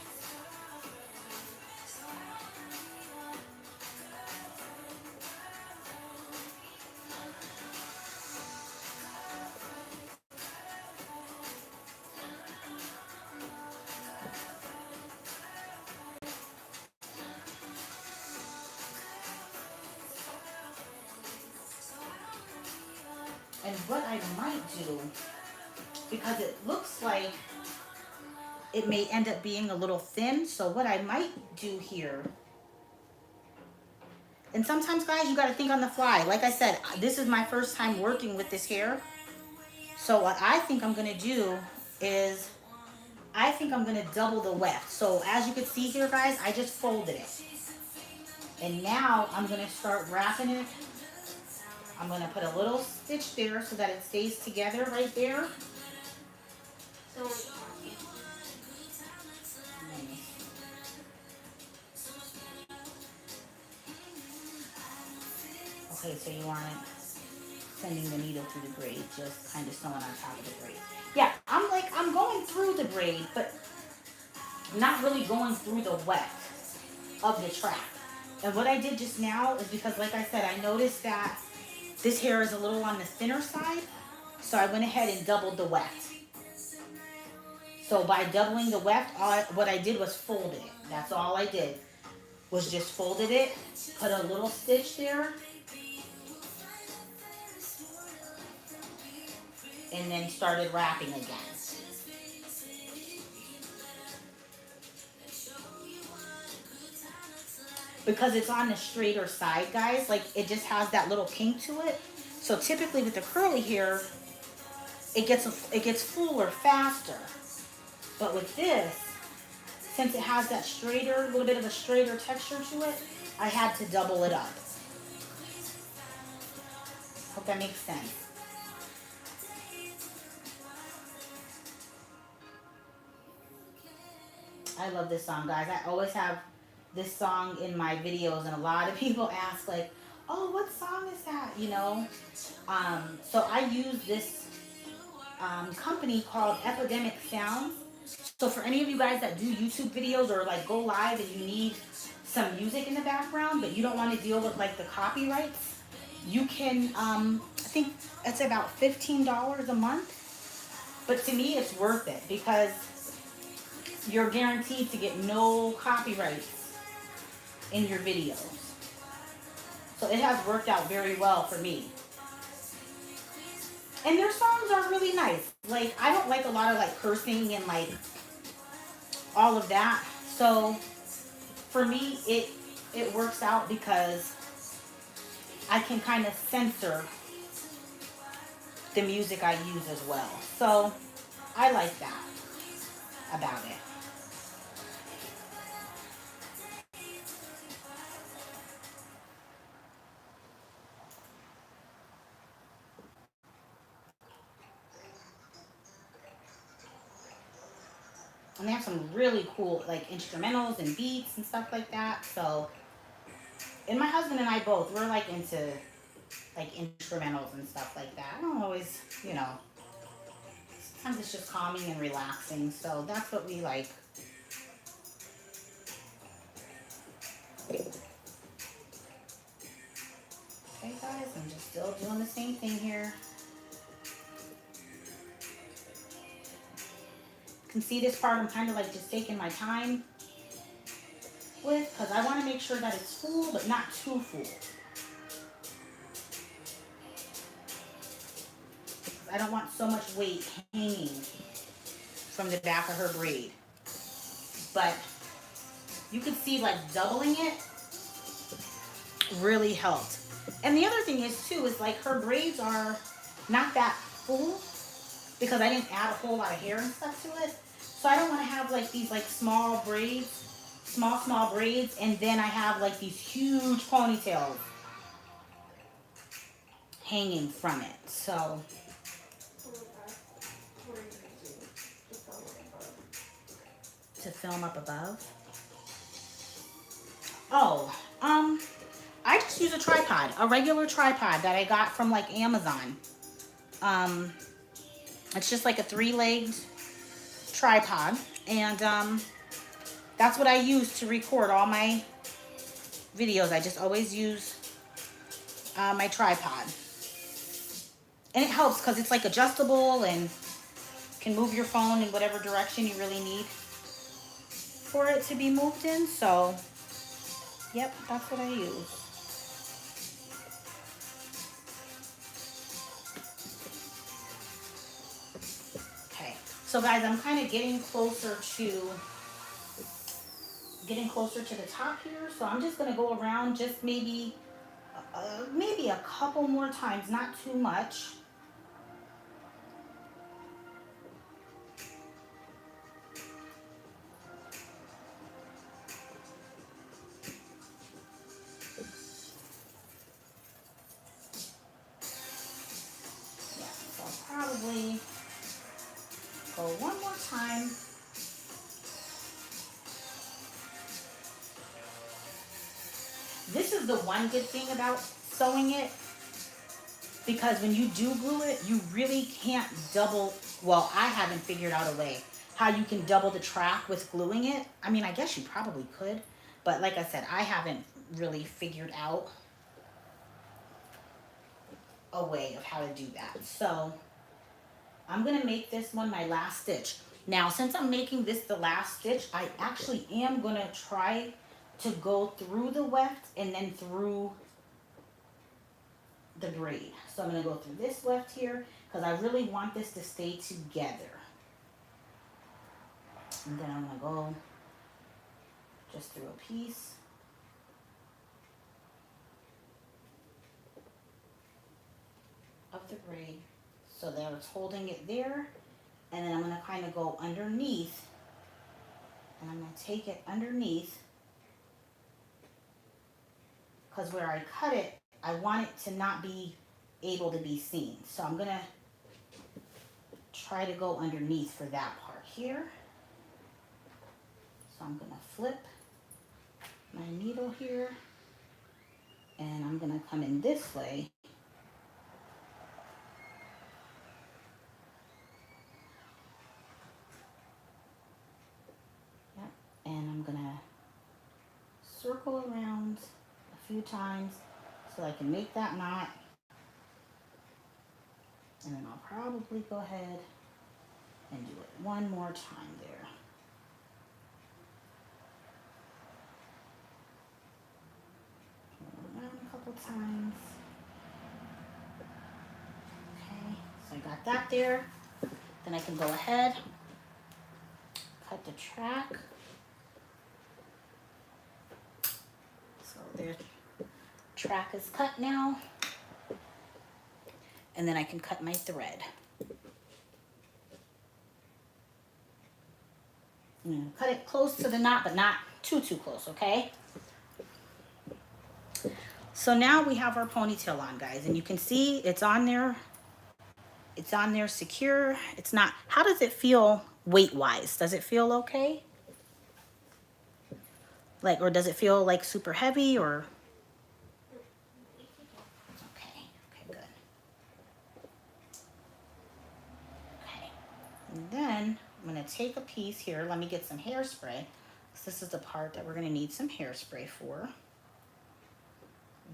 And what I might do, because it looks like it may end up being a little thin, so what I might do here, and sometimes, guys, you got to think on the fly. Like I said, this is my first time working with this hair. So what I think I'm going to do is, I think I'm going to double the weft. So as you can see here, guys, I just folded it. And now I'm going to start wrapping it. I'm going to put a little stitch there so that it stays together right there. Okay, so you want it sending the needle through the braid, just kind of sewing on top of the braid. Yeah, I'm going through the braid, but not really going through the weft of the track. And what I did just now is because, like I said, I noticed that this hair is a little on the thinner side, so I went ahead and doubled the weft. So by doubling the weft, what I did was folded it. That's all I did, was just folded it, put a little stitch there, and then started wrapping again. Because it's on the straighter side, guys, like it just has that little kink to it. So typically with the curly hair, it gets fuller faster. But with this, since it has that straighter, little bit of a straighter texture to it, I had to double it up. Hope that makes sense. I love this song, guys. I always have this song in my videos, and a lot of people ask, like, oh, what song is that, you know? So I use this company called Epidemic Sounds. So for any of you guys that do YouTube videos or like go live and you need some music in the background, but you don't want to deal with like the copyrights, you can, I think it's about $15 a month. But to me, it's worth it because you're guaranteed to get no copyrights in your videos. So it has worked out very well for me. And their songs are really nice. Like, I don't like a lot of like cursing and like all of that. So for me, it works out because I can kind of censor the music I use as well. So I like that about it. And they have some really cool like instrumentals and beats and stuff like that. So, and my husband and I both, we're like into like instrumentals and stuff like that. I don't always, you know, sometimes it's just calming and relaxing. So that's what we like. Okay, guys, I'm just still doing the same thing here. You can see this part, I'm kind of like just taking my time with, because I want to make sure that it's full, but not too full. I don't want so much weight hanging from the back of her braid. But you can see like doubling it really helped. And the other thing is too, is like her braids are not that full because I didn't add a whole lot of hair and stuff to it. So I don't want to have like these like small braids, small braids, and then I have like these huge ponytails hanging from it. So to film up above. Oh, I just use a tripod, a regular tripod that I got from like Amazon. It's just like a 3-legged tripod, and that's what I use to record all my videos. I just always use my tripod, and it helps because it's like adjustable and can move your phone in whatever direction you really need for it to be moved in. So yep, that's what I use. Okay, so guys, I'm kind of getting closer to the top here, so I'm just gonna go around just maybe a couple more times, not too much. Yeah, so I'll probably go one more time. This is the one good thing about sewing it, because when you do glue it, you really can't double, well, I haven't figured out a way how you can double the track with gluing it. I mean, I guess you probably could, but like I said, I haven't really figured out a way of how to do that. So I'm gonna make this one my last stitch. Now, since I'm making this the last stitch, I actually am gonna try to go through the weft and then through the braid. So I'm gonna go through this weft here because I really want this to stay together. And then I'm gonna go just through a piece. Of the braid so that it's holding it there. And then I'm gonna kind of go underneath, and I'm gonna take it underneath, because where I cut it, I want it to not be able to be seen. So I'm gonna try to go underneath for that part here. So I'm gonna flip my needle here, and I'm gonna come in this way. Yep. And I'm gonna circle around a few times so I can make that knot. And then I'll probably go ahead and do it one more time there. Around a couple times. Okay, so I got that there. Then I can go ahead, cut the track. So the track is cut now. And then I can cut my thread. I'm gonna cut it close to the knot, but not too close, okay? So now we have our ponytail on, guys, and you can see it's on there. It's on there secure. It's not, how does it feel weight-wise? Does it feel okay? Like, or does it feel like super heavy, or? Okay, good. Okay, and then I'm gonna take a piece here. Let me get some hairspray. So this is the part that we're gonna need some hairspray for.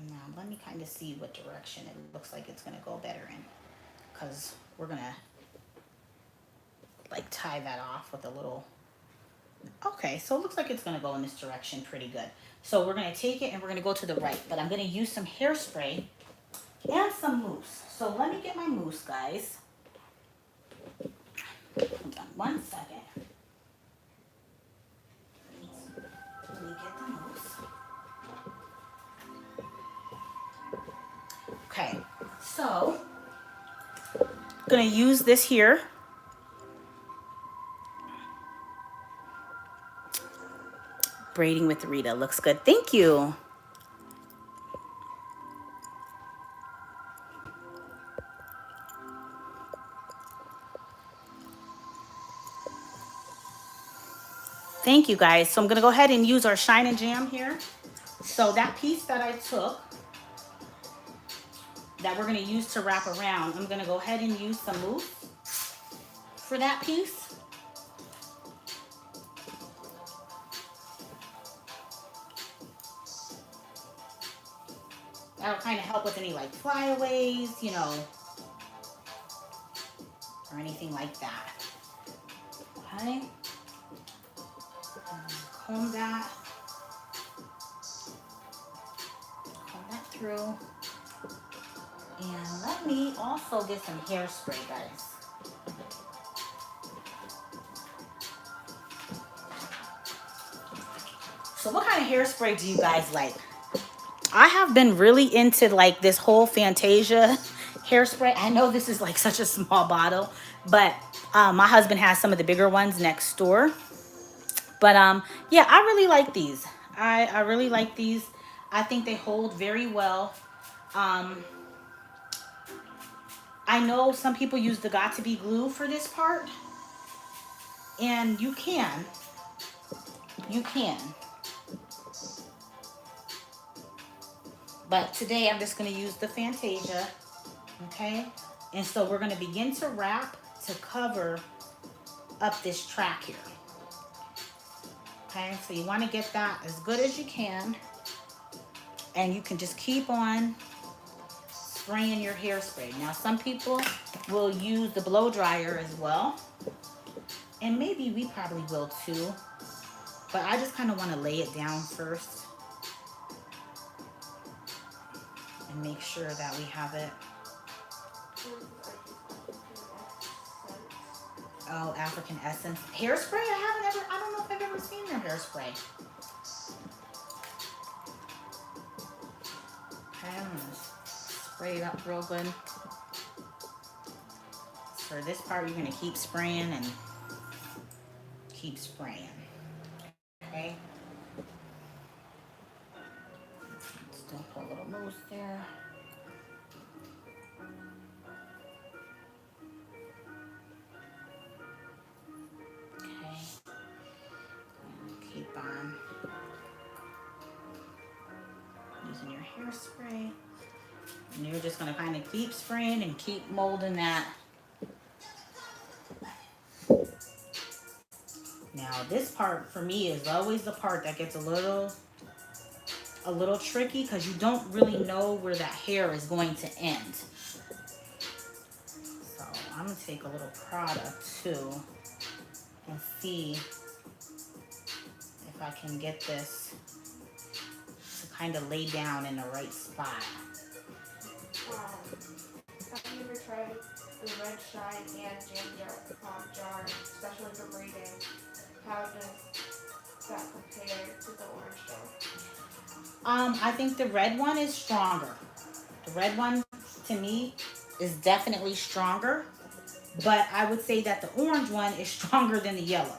Now let me kind of see what direction it looks like it's gonna go better in, because we're gonna like tie that off with a little Okay, so it looks like it's gonna go in this direction pretty good. So we're gonna take it and we're gonna go to the right, but I'm gonna use some hairspray and some mousse. So let me get my mousse, guys. Hold on 1 second. Let me get the mousse. Okay, so I'm gonna use this here. Braiding with Rita looks good. Thank you. Thank you, guys. So I'm gonna go ahead and use our Shine and Jam here. So that piece that I took, that we're gonna use to wrap around, I'm gonna go ahead and use some mousse for that piece. That'll kind of help with any like flyaways, you know, or anything like that. Okay. Comb that through. And let me also get some hairspray, guys. So what kind of hairspray do you guys like? I have been really into like this whole Fantasia hairspray. I know this is like such a small bottle, but my husband has some of the bigger ones next door. But yeah, I really like these. I really like these. I think they hold very well. I know some people use the Got To Be glue for this part, and you can. You can. But today I'm just going to use the Fantasia, okay? And so we're going to begin to wrap to cover up this track here. Okay, so you want to get that as good as you can. And you can just keep on spraying your hairspray. Now, some people will use the blow dryer as well. And maybe we probably will too. But I just kind of want to lay it down first. And make sure that we have it. Oh, African Essence. Hairspray? I don't know if I've ever seen their hairspray. Okay, I'm gonna spray it up real good. For this part, you're gonna keep spraying and keep spraying. Okay? Still put a little mousse there. Okay. And keep on using your hairspray. And you're just gonna kind of keep spraying and keep molding that. Now this part for me is always the part that gets a little tricky because you don't really know where that hair is going to end. So I'm gonna take a little product too and see if I can get this to kind of lay down in the right spot. Have you ever tried the red shine and jam jar, especially for braiding? How does that compare to the orange jar? I think the red one is stronger. The red one to me is definitely stronger, but I would say that the orange one is stronger than the yellow.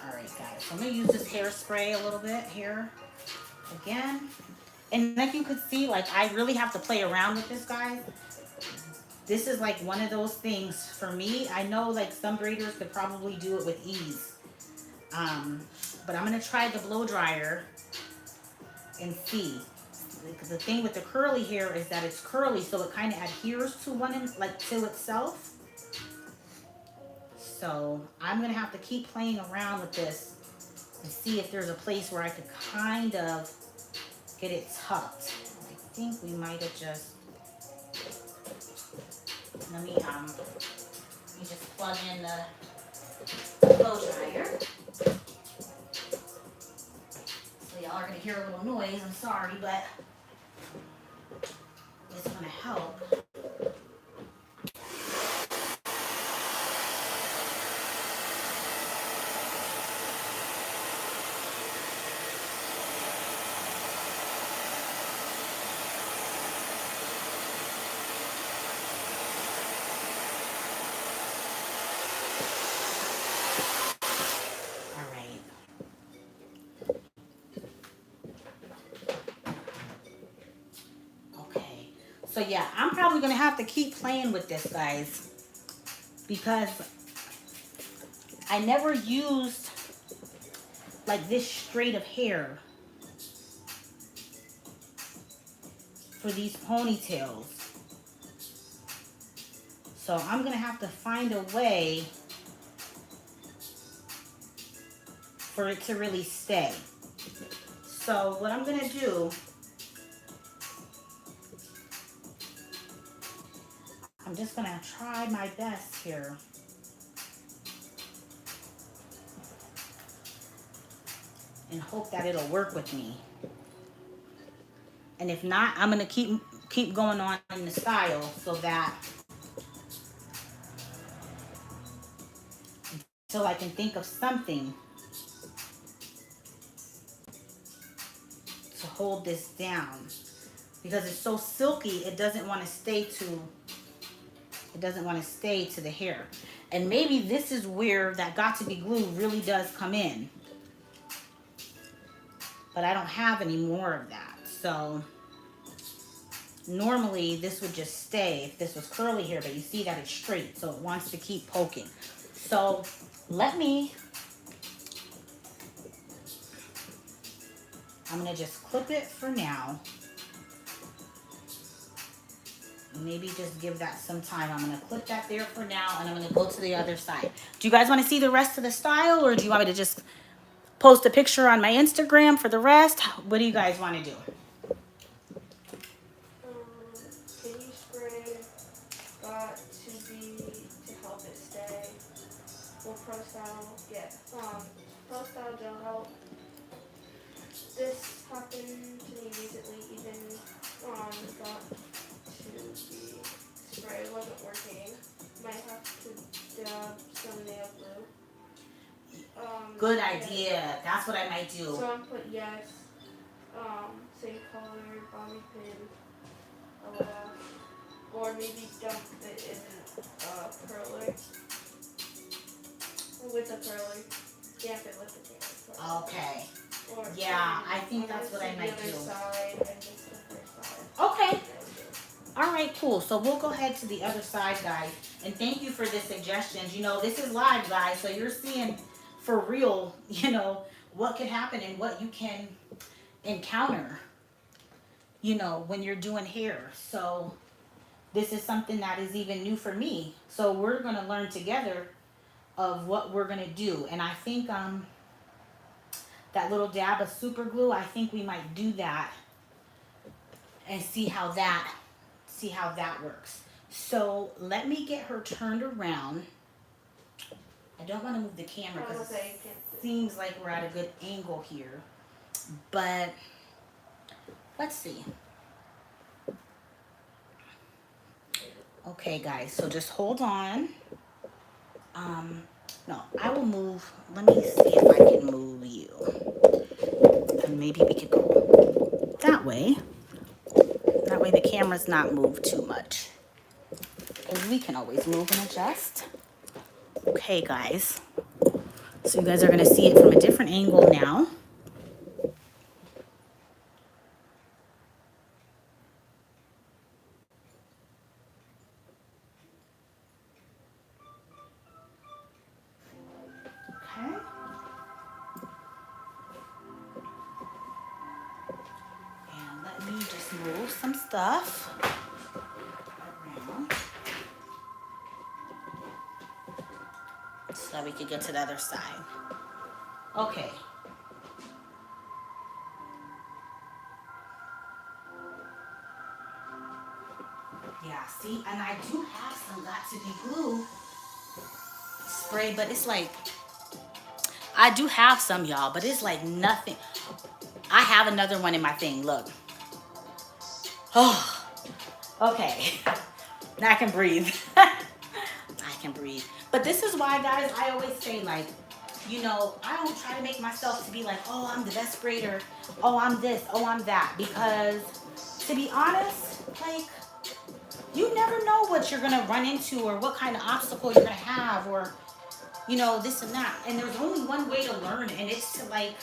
Alright guys, so I'm going to use this hairspray a little bit here again. And like you could see, like I really have to play around with this, guys. This is like one of those things for me. I know like some braiders could probably do it with ease. But I'm going to try the blow dryer and see. Because the thing with the curly hair is that it's curly, so it kind of adheres to to itself. So I'm going to have to keep playing around with this and see if there's a place where I could kind of get it tucked. I think we might have just, let me just plug in the blow dryer. So y'all are gonna hear a little noise, I'm sorry, but it's gonna help. So yeah, I'm probably gonna have to keep playing with this, guys, because I never used like this straight of hair for these ponytails. So I'm gonna have to find a way for it to really stay. So what I'm gonna do, I'm just gonna try my best here. And hope that it'll work with me. And if not, I'm gonna keep going on in the style so that until I can think of something to hold this down. Because it's so silky, it doesn't want to stay to the hair. And maybe this is where that got to be glue really does come in. But I don't have any more of that. So normally this would just stay if this was curly hair, but you see that it's straight, so it wants to keep poking. So I'm gonna just clip it for now. Maybe just give that some time. I'm gonna clip that there for now, and I'm gonna go to the other side. Do you guys want to see the rest of the style, or do you want me to just post a picture on my Instagram for the rest? What do you guys want to do? Kitty spray got to be to help it stay. Will Pro Style get Pro Style gel help? This happened to me recently. Even got to be spray wasn't working. Might have to dab some nail glue. Good idea. That's what I might do. So I'm put yes. Same color, bobby pin, or maybe dump it in curler. With a curler. Damp it with the curler. Okay. Or yeah, I think that's what I might do. Side and just the first side. Okay. All right, cool. So we'll go ahead to the other side, guys. And thank you for the suggestions. You know, this is live, guys, so you're seeing for real, you know, what can happen and what you can encounter, you know, when you're doing hair. So this is something that is even new for me. So we're going to learn together of what we're going to do. And I think that little dab of super glue, I think we might do that and see how that works. So let me get her turned around. I don't want to move the camera because it seems like we're at a good angle here. But let's see. Okay, guys, so just hold on. No, I will move. Let me see if I can move you. And maybe we could go that way. That way the camera's not moved too much. Because we can always move and adjust. Okay, guys. So you guys are going to see it from a different angle now. Okay. And let me just move some stuff around so that we can get to the other side. Okay. yeah, see, and I do have some got to be glue spray, but it's like, I do have some, y'all, but it's like nothing. I have another one in my thing, look. Oh, okay. Now I can breathe. I can breathe. But this is why, guys, I always say, like, you know, I don't try to make myself to be like, oh, I'm the best braider. Oh, I'm this. Oh, I'm that. Because, to be honest, like, you never know what you're going to run into or what kind of obstacle you're going to have or, you know, this and that. And there's only one way to learn, and it's to, like,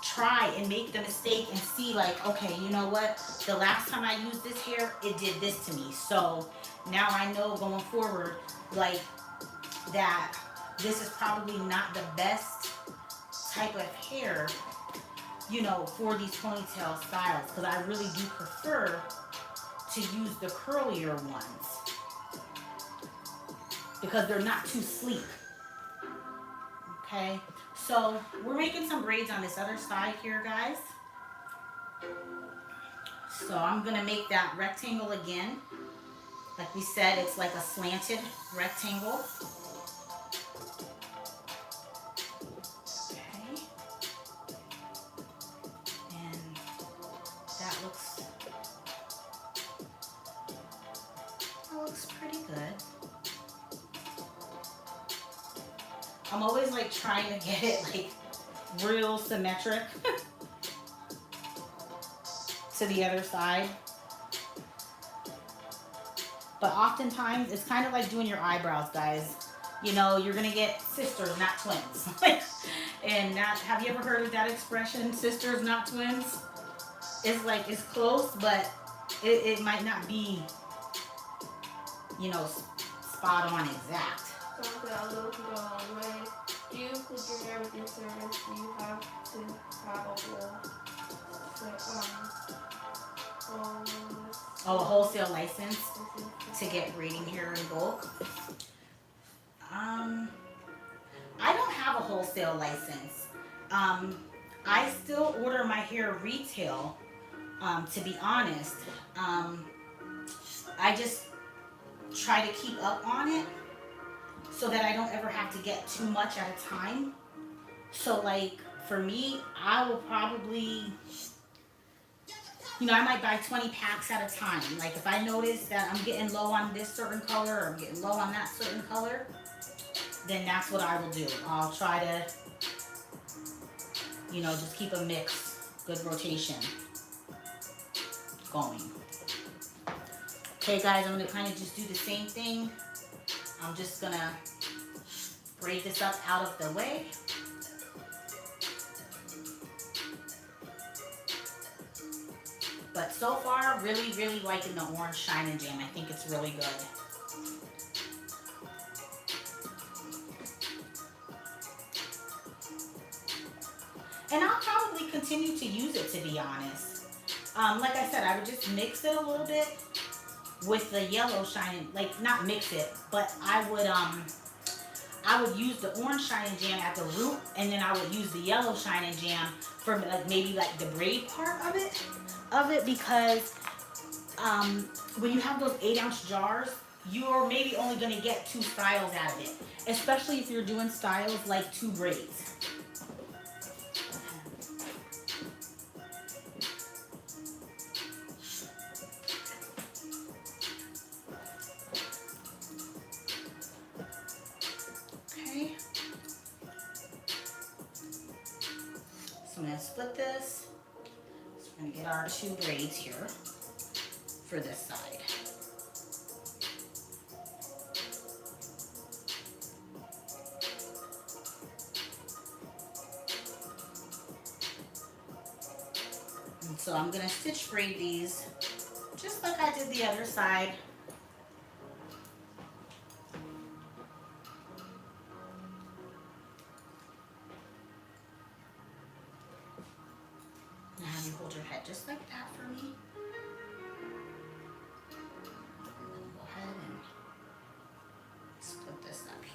try and make the mistake and see, like, okay, you know what? The last time I used this hair, it did this to me. So now I know going forward, like, that this is probably not the best type of hair, you know, for these ponytail styles, because I really do prefer to use the curlier ones because they're not too sleek. Okay, so we're making some braids on this other side here, guys. So I'm gonna make that rectangle again. Like we said, it's like a slanted rectangle. Okay, and that looks pretty good. I'm always like trying to get it like real symmetric to the other side. But oftentimes it's kind of like doing your eyebrows, guys. You know, you're gonna get sisters, not twins. And that, have you ever heard of that expression, sisters, not twins? It's like, it's close, but it might not be, you know, spot on exact. Something a little can go a long way. Do you include your hair with your service? Do you have to have a Oh, a wholesale license to get braiding hair in bulk? I don't have a wholesale license. I still order my hair retail, to be honest. I just try to keep up on it so that I don't ever have to get too much at a time. So like for me, I will probably, you know, I might buy 20 packs at a time. Like if I notice that I'm getting low on this certain color or I'm getting low on that certain color, then that's what I will do. I'll try to, you know, just keep a mix, good rotation going. Okay guys, I'm gonna kind of just do the same thing. I'm just gonna braid this up out of the way. But so far, really, really liking the orange shine and jam. I think it's really good. And I'll probably continue to use it, to be honest. Like I said, I would just mix it a little bit with the yellow shine, like not mix it, but I would use the orange shine and jam at the root, and then I would use the yellow shine and jam for like maybe like the braid part of it, because when you have those 8-ounce jars, you're maybe only going to get 2 styles out of it, especially if you're doing styles like 2 braids. Okay. So I'm going to split this. So we're going to get our 2 braids here for this side. And so I'm going to stitch braid these just like I did the other side. And have you hold your head just like that for me. Go ahead and split this up here.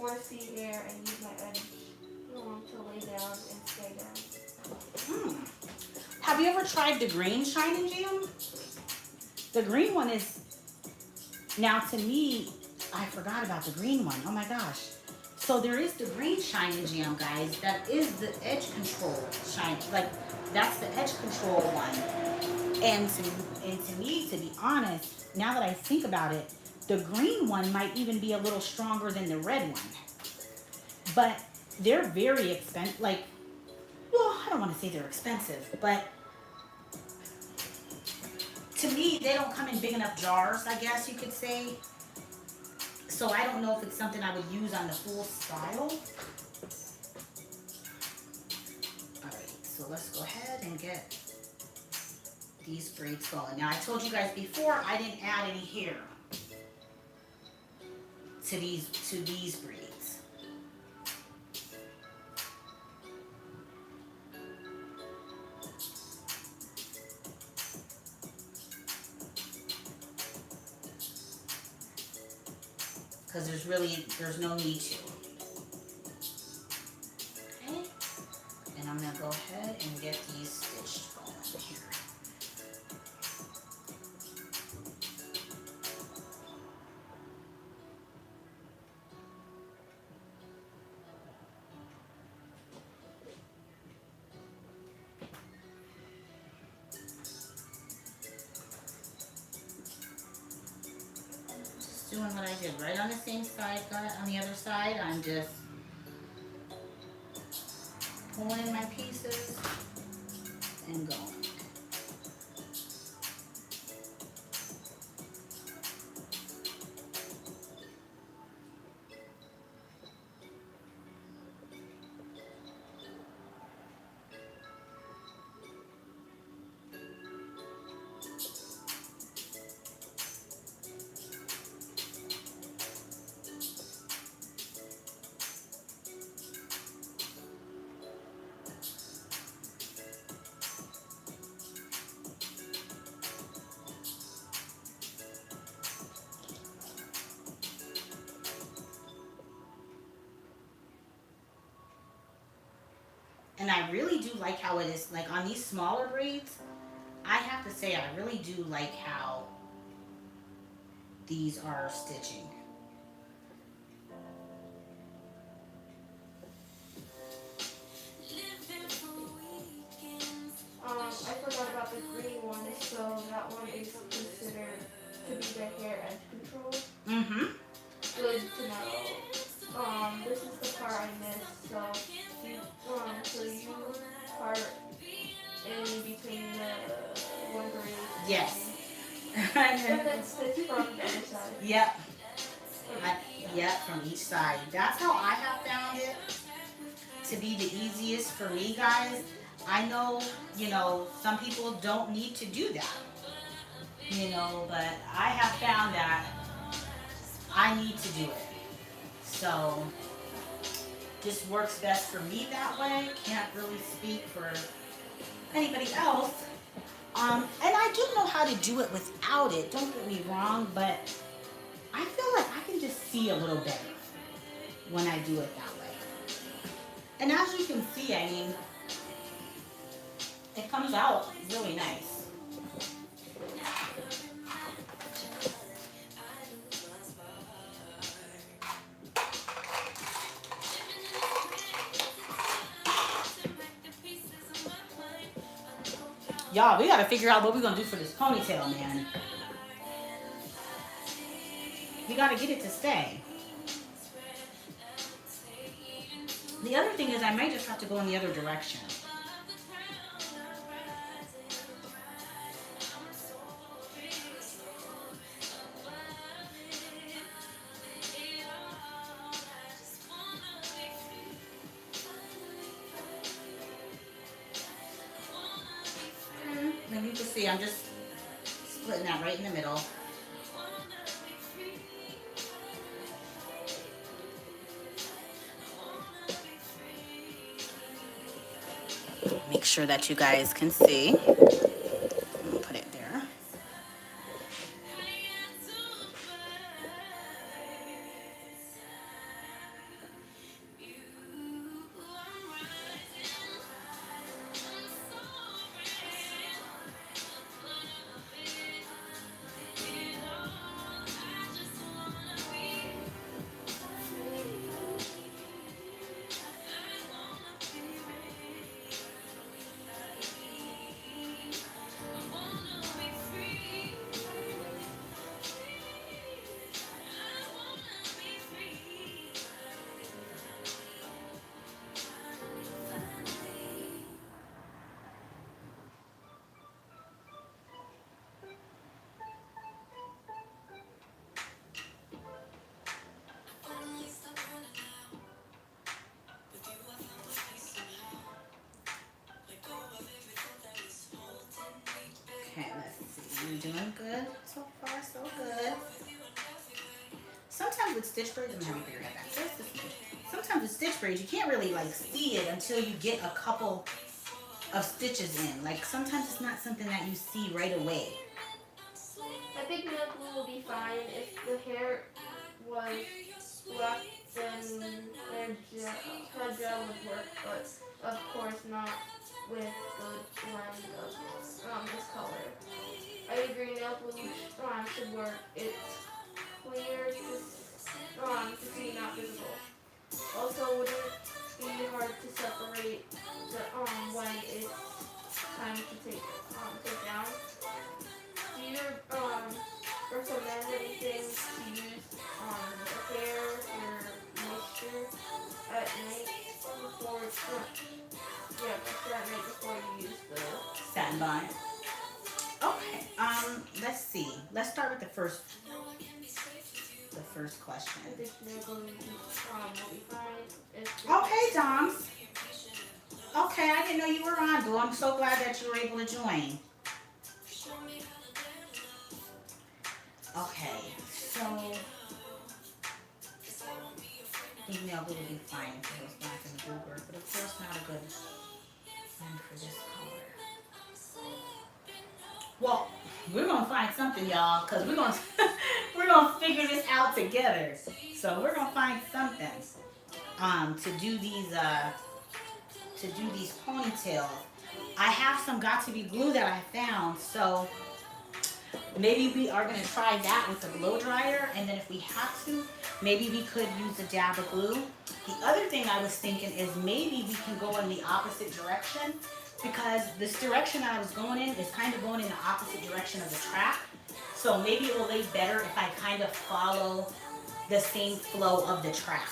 want to see air and use my edge to lay down and stay down. Have you ever tried the green shine and jam? The green one is, now to me, I forgot about the green one. Oh my gosh. So there is the green shine and jam, guys. That is the edge control shine. Like, that's the edge control one. And to me, to be honest, now that I think about it, the green one might even be a little stronger than the red one. But they're very expensive. Like, well, I don't want to say they're expensive, but to me, they don't come in big enough jars, I guess you could say. So I don't know if it's something I would use on the full style. Alright, so let's go ahead and get these braids going. Now I told you guys before I didn't add any hair to these braids. Because there's no need to. Okay, and I'm gonna go ahead and get these stitched going here. Doing what I did right on the same side, on the other side. I'm just pulling in my pieces and going. And I really do like how it is, like on these smaller braids, I have to say I really do like how these are stitching. I forgot about the green one, so that one is considered to be the hair edge control. Mm-hmm. Good to know. This is the part I missed, so you part in between the one braid. Yes. And then stitch from the other side. Yep. Yep, from each side. That's how I have found it to be the easiest for me, guys. I know, some people don't need to do that, but I have found that I need to do it. So this works best for me that way. Can't really speak for anybody else. And I do know how to do it without it. Don't get me wrong, but I feel like I can just see a little better when I do it that way. And as you can see, I mean, it comes out really nice. Y'all, we gotta figure out what we're gonna do for this ponytail, man. We gotta get it to stay. The other thing is I might just have to go in the other direction. And you can see I'm just splitting that right in the middle. Make sure that you guys can see. Put it there. You're doing good so far, so good. Sometimes with stitch braids, I'm having to figure that out. Sometimes with stitch braids, you can't really like see it until you get a couple of stitches in. Like sometimes it's not something that you see right away. I think nail glue will be fine. If the hair was left, then hair gel would work, but of course not with the blend of this color. I agree, nail glue should work. It's clear to see, not visible. Also, wouldn't it be hard to separate the when it's time to take down? Do you recommend anything to use the hair or moisture at night before you use the Satin bonnet. Okay. Let's see. Let's start with the first question. Okay, Doms. Okay, I didn't know you were on, Boo. I'm so glad that you were able to join. Okay, so I think nail glue will be fine if it was black and bluebird, but of course not a good blend for this color. Well, we're gonna find something, y'all, because we're gonna we're gonna figure this out together. So we're gonna find something to do these ponytails. I have some got to be glue that I found, so maybe we are gonna try that with the blow dryer, and then if we have to, maybe we could use a dab of glue. The other thing I was thinking is maybe we can go in the opposite direction, because this direction I was going in is kind of going in the opposite direction of the track. So maybe it will lay better if I kind of follow the same flow of the track.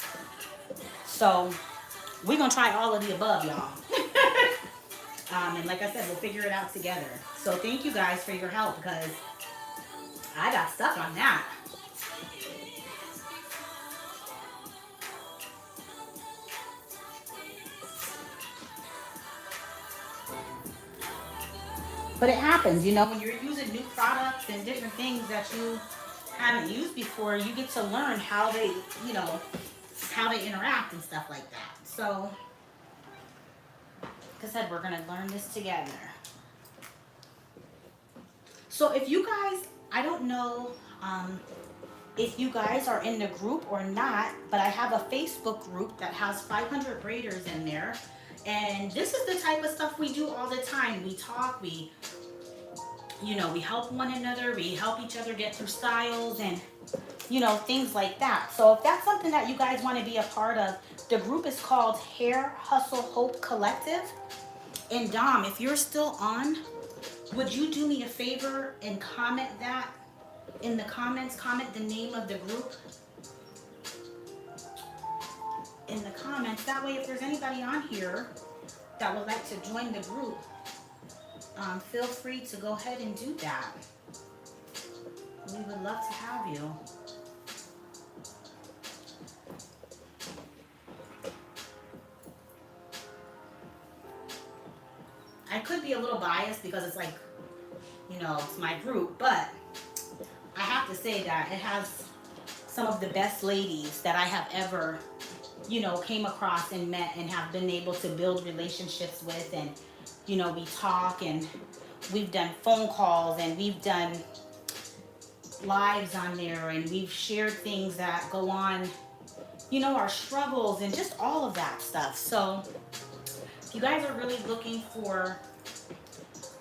So we're gonna try all of the above, y'all. And like I said, we'll figure it out together. So thank you guys for your help, because I got stuck on that. But it happens, you know, when you're using new products and different things that you haven't used before, you get to learn how they, you know, how they interact and stuff like that. So, like I said, we're gonna learn this together. So if you guys, I don't know if you guys are in the group or not, but I have a Facebook group that has 500 braiders in there. And this is the type of stuff we do all the time. We talk, we help one another, we help each other get through styles and, you know, things like that. So if that's something that you guys want to be a part of, the group is called Hair Hustle Hope Collective. And Dom, if you're still on, would you do me a favor and comment that in the comments? Comment the name of the group in the comments. That way, if there's anybody on here that would like to join the group, feel free to go ahead and do that. We would love to have you. I could be a little biased because it's like, you know, it's my group, but I have to say that it has some of the best ladies that I have ever, you know, came across and met and have been able to build relationships with. And, you know, we talk and we've done phone calls and we've done lives on there and we've shared things that go on, you know, our struggles and just all of that stuff. So if you guys are really looking for,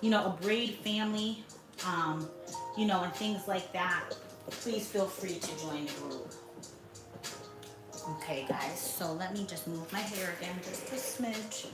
you know, a braid family, you know, and things like that, please feel free to join the group. Okay, guys, so let me just move my hair again just a smidge.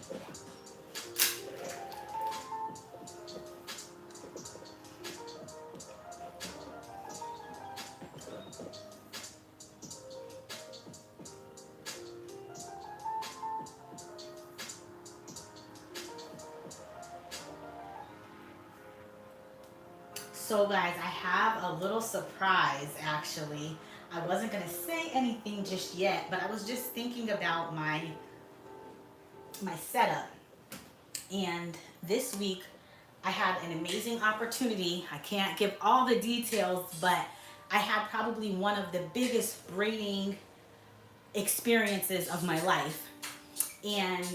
So guys, I have a little surprise actually. I wasn't gonna say anything just yet, but I was just thinking about my setup. And this week I had an amazing opportunity. I can't give all the details, but I had probably one of the biggest braiding experiences of my life. And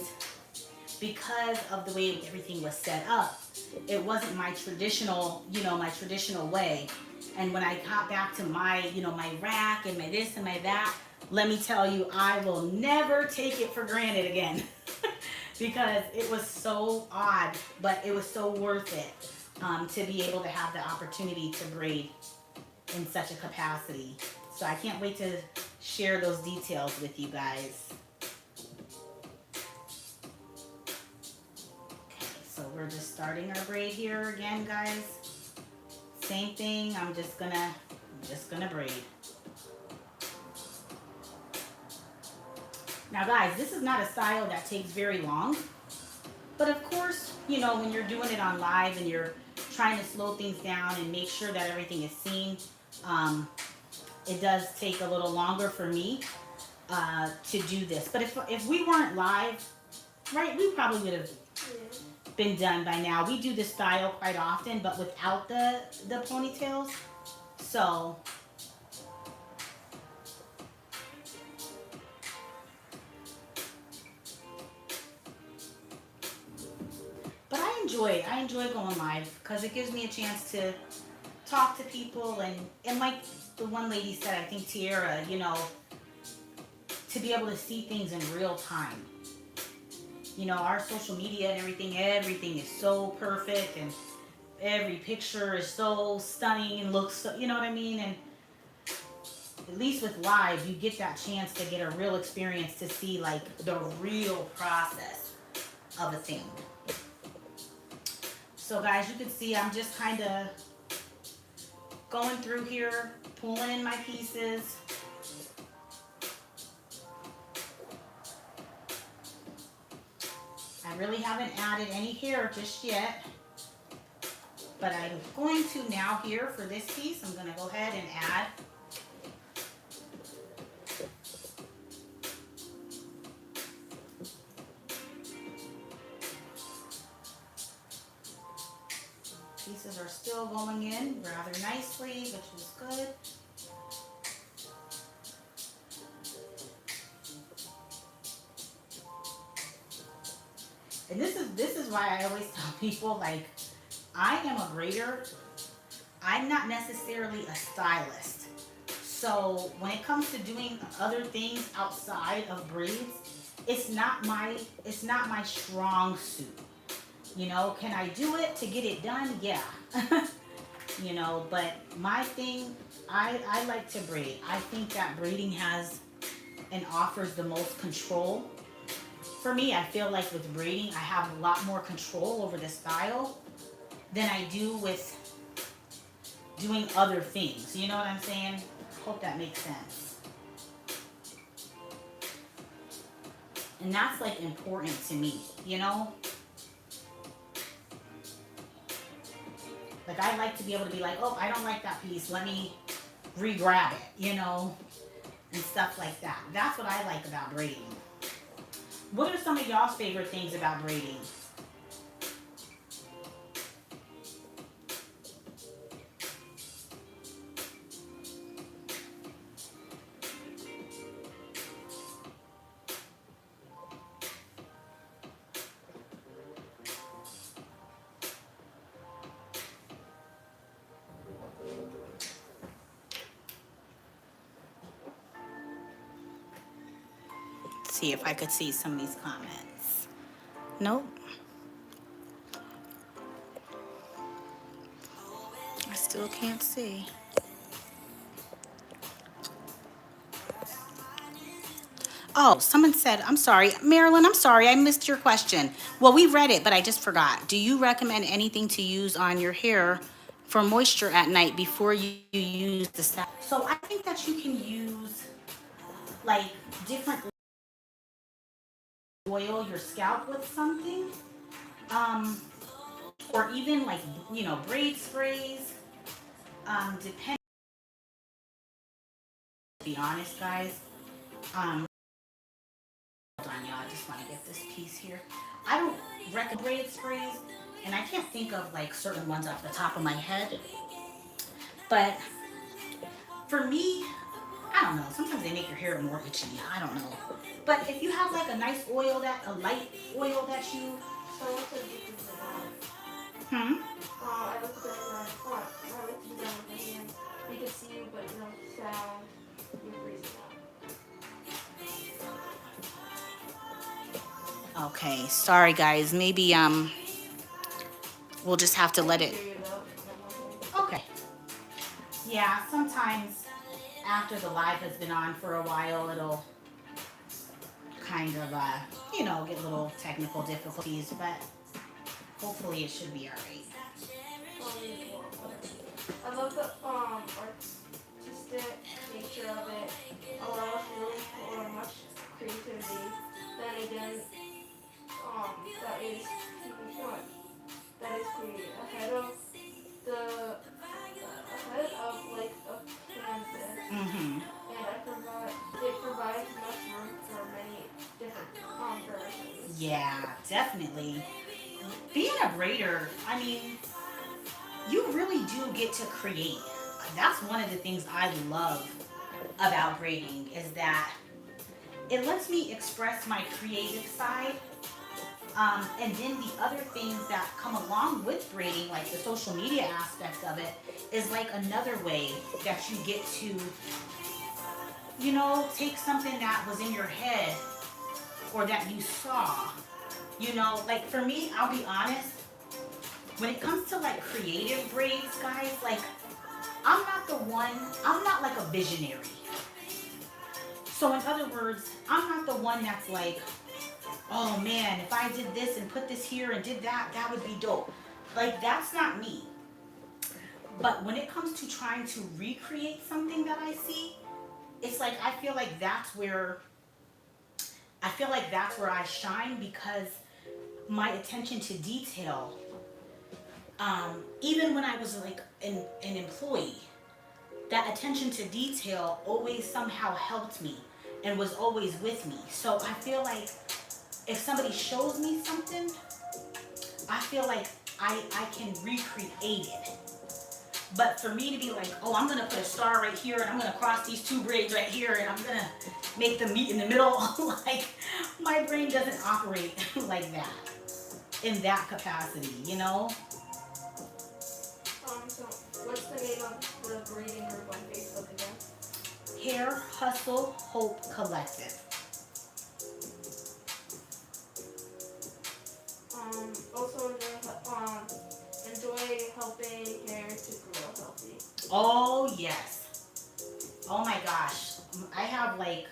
because of the way everything was set up, it wasn't my traditional, my traditional way. And when I got back to my, my rack and my this and my that, let me tell you, I will never take it for granted again. Because it was so odd, but it was so worth it, to be able to have the opportunity to braid in such a capacity. So I can't wait to share those details with you guys. So we're just starting our braid here again, guys. Same thing. I'm just gonna braid. Now, guys, this is not a style that takes very long, but of course, when you're doing it on live and you're trying to slow things down and make sure that everything is seen, it does take a little longer for me to do this. But if we weren't live, right, we probably would have been done by now. We do this style quite often, but without the ponytails. So but I enjoy going live because it gives me a chance to talk to people and like the one lady said, I think Tiara, to be able to see things in real time. Our social media and everything is so perfect, and every picture is so stunning and looks so, you know what I mean? And at least with live, you get that chance to get a real experience to see like the real process of a thing. So guys, you can see I'm just kind of going through here, pulling in my pieces. I really haven't added any hair just yet, but I'm going to now here for this piece, I'm going to go ahead and add pieces are still going in rather nicely, which is good. And this is why I always tell people, like, I am a braider. I'm not necessarily a stylist. So when it comes to doing other things outside of braids, it's not my strong suit. Can I do it to get it done? Yeah. But my thing, I like to braid. I think that braiding has and offers the most control. For me, I feel like with braiding, I have a lot more control over the style than I do with doing other things. You know what I'm saying? Hope that makes sense. And that's like important to me, Like I like to be able to be like, oh, I don't like that piece. Let me re-grab it, and stuff like that. That's what I like about braiding. What are some of y'all's favorite things about braiding? See if I could see some of these comments. Nope. I still can't see. Oh, someone said, I'm sorry, Marilyn, I'm sorry, I missed your question. Well, we read it, but I just forgot. Do you recommend anything to use on your hair for moisture at night before you use the stuff? So I think that you can use like different oil your scalp with something, or even like braid sprays, depending. To be honest, guys, hold on, y'all. I just want to get this piece here. I don't recommend braid sprays And I can't think of like certain ones off the top of my head. But for me, I don't know. Sometimes they make your hair more itchy. I don't know. But if you have like a nice oil, a light oil that you, Someone said you could do that. hmm, I looked at the design. Oh, I looked at the design with my hands. We could see you, but no sound. You're freezing out. okay. Sorry guys. Maybe we'll just have to I let can it. hear you though. Okay. Yeah. Sometimes after the live has been on for a while, it'll kind of get a little technical difficulties, but hopefully it should be all right. I love the artistic nature of it. Allows room for much creativity. Then again, that is creative. Ahead of like a canvas, Mm-hmm. and it provides much room for many different versions. Yeah, definitely. Being a braider, I mean, you really do get to create. That's one of the things I love about braiding is that it lets me express my creative side. And then the other things that come along with braiding, like the social media aspect of it, is like another way that you get to, take something that was in your head or that you saw. Like for me, I'll be honest, when it comes to like creative braids, guys, like I'm not like a visionary. So in other words, I'm not the one that's like, oh man, if I did this and put this here and did that, that would be dope. Like that's not me. But when it comes to trying to recreate something that I see, it's like I feel like that's where I shine because my attention to detail, even when I was like an employee, that attention to detail always somehow helped me and was always with me. So I feel like if somebody shows me something, I feel like I can recreate it. But for me to be like, oh, I'm gonna put a star right here and I'm gonna cross these two braids right here and I'm gonna make them meet in the middle, like my brain doesn't operate like that in that capacity, So what's the name of the braiding group on Facebook again? Hair Hustle Hope Collective. Also enjoy helping hair to grow healthy. Oh yes. Oh my gosh. I have like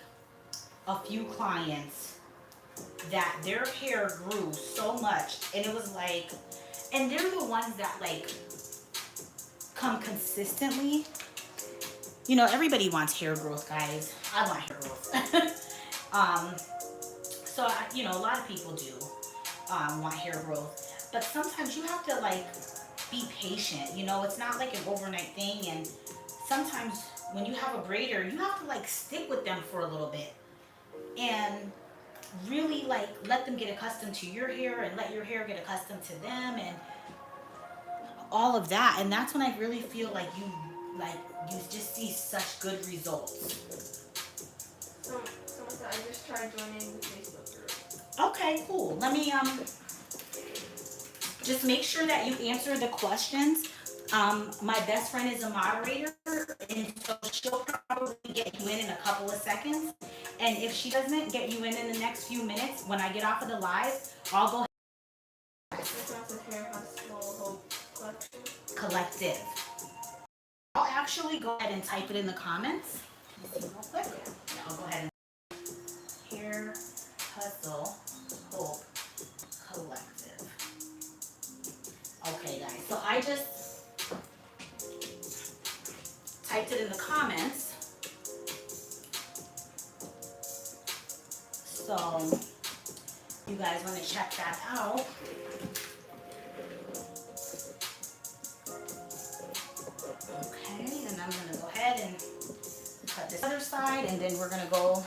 a few clients that their hair grew so much and it was like, and they're the ones that like come consistently. Everybody wants hair growth, guys. I want hair growth. So a lot of people do want hair growth, but sometimes you have to like be patient. It's not like an overnight thing, and sometimes when you have a braider, you have to like stick with them for a little bit and really like let them get accustomed to your hair and let your hair get accustomed to them and all of that. And that's when I really feel like you just see such good results. So I just tried joining the Facebook group. Okay, cool. Let me just make sure that you answer the questions. My best friend is a moderator, and so she'll probably get you in a couple of seconds. And if she doesn't get you in the next few minutes, when I get off of the live, I'll go Hair Hustle Hope Collective. I'll actually go ahead and type it in the comments. Let me see real quick. I'll go ahead and Hair Hustle Hope Collective. Okay, guys. So I just typed it in the comments. So you guys want to check that out. Okay, and I'm going to go ahead and cut this other side, and then we're going to go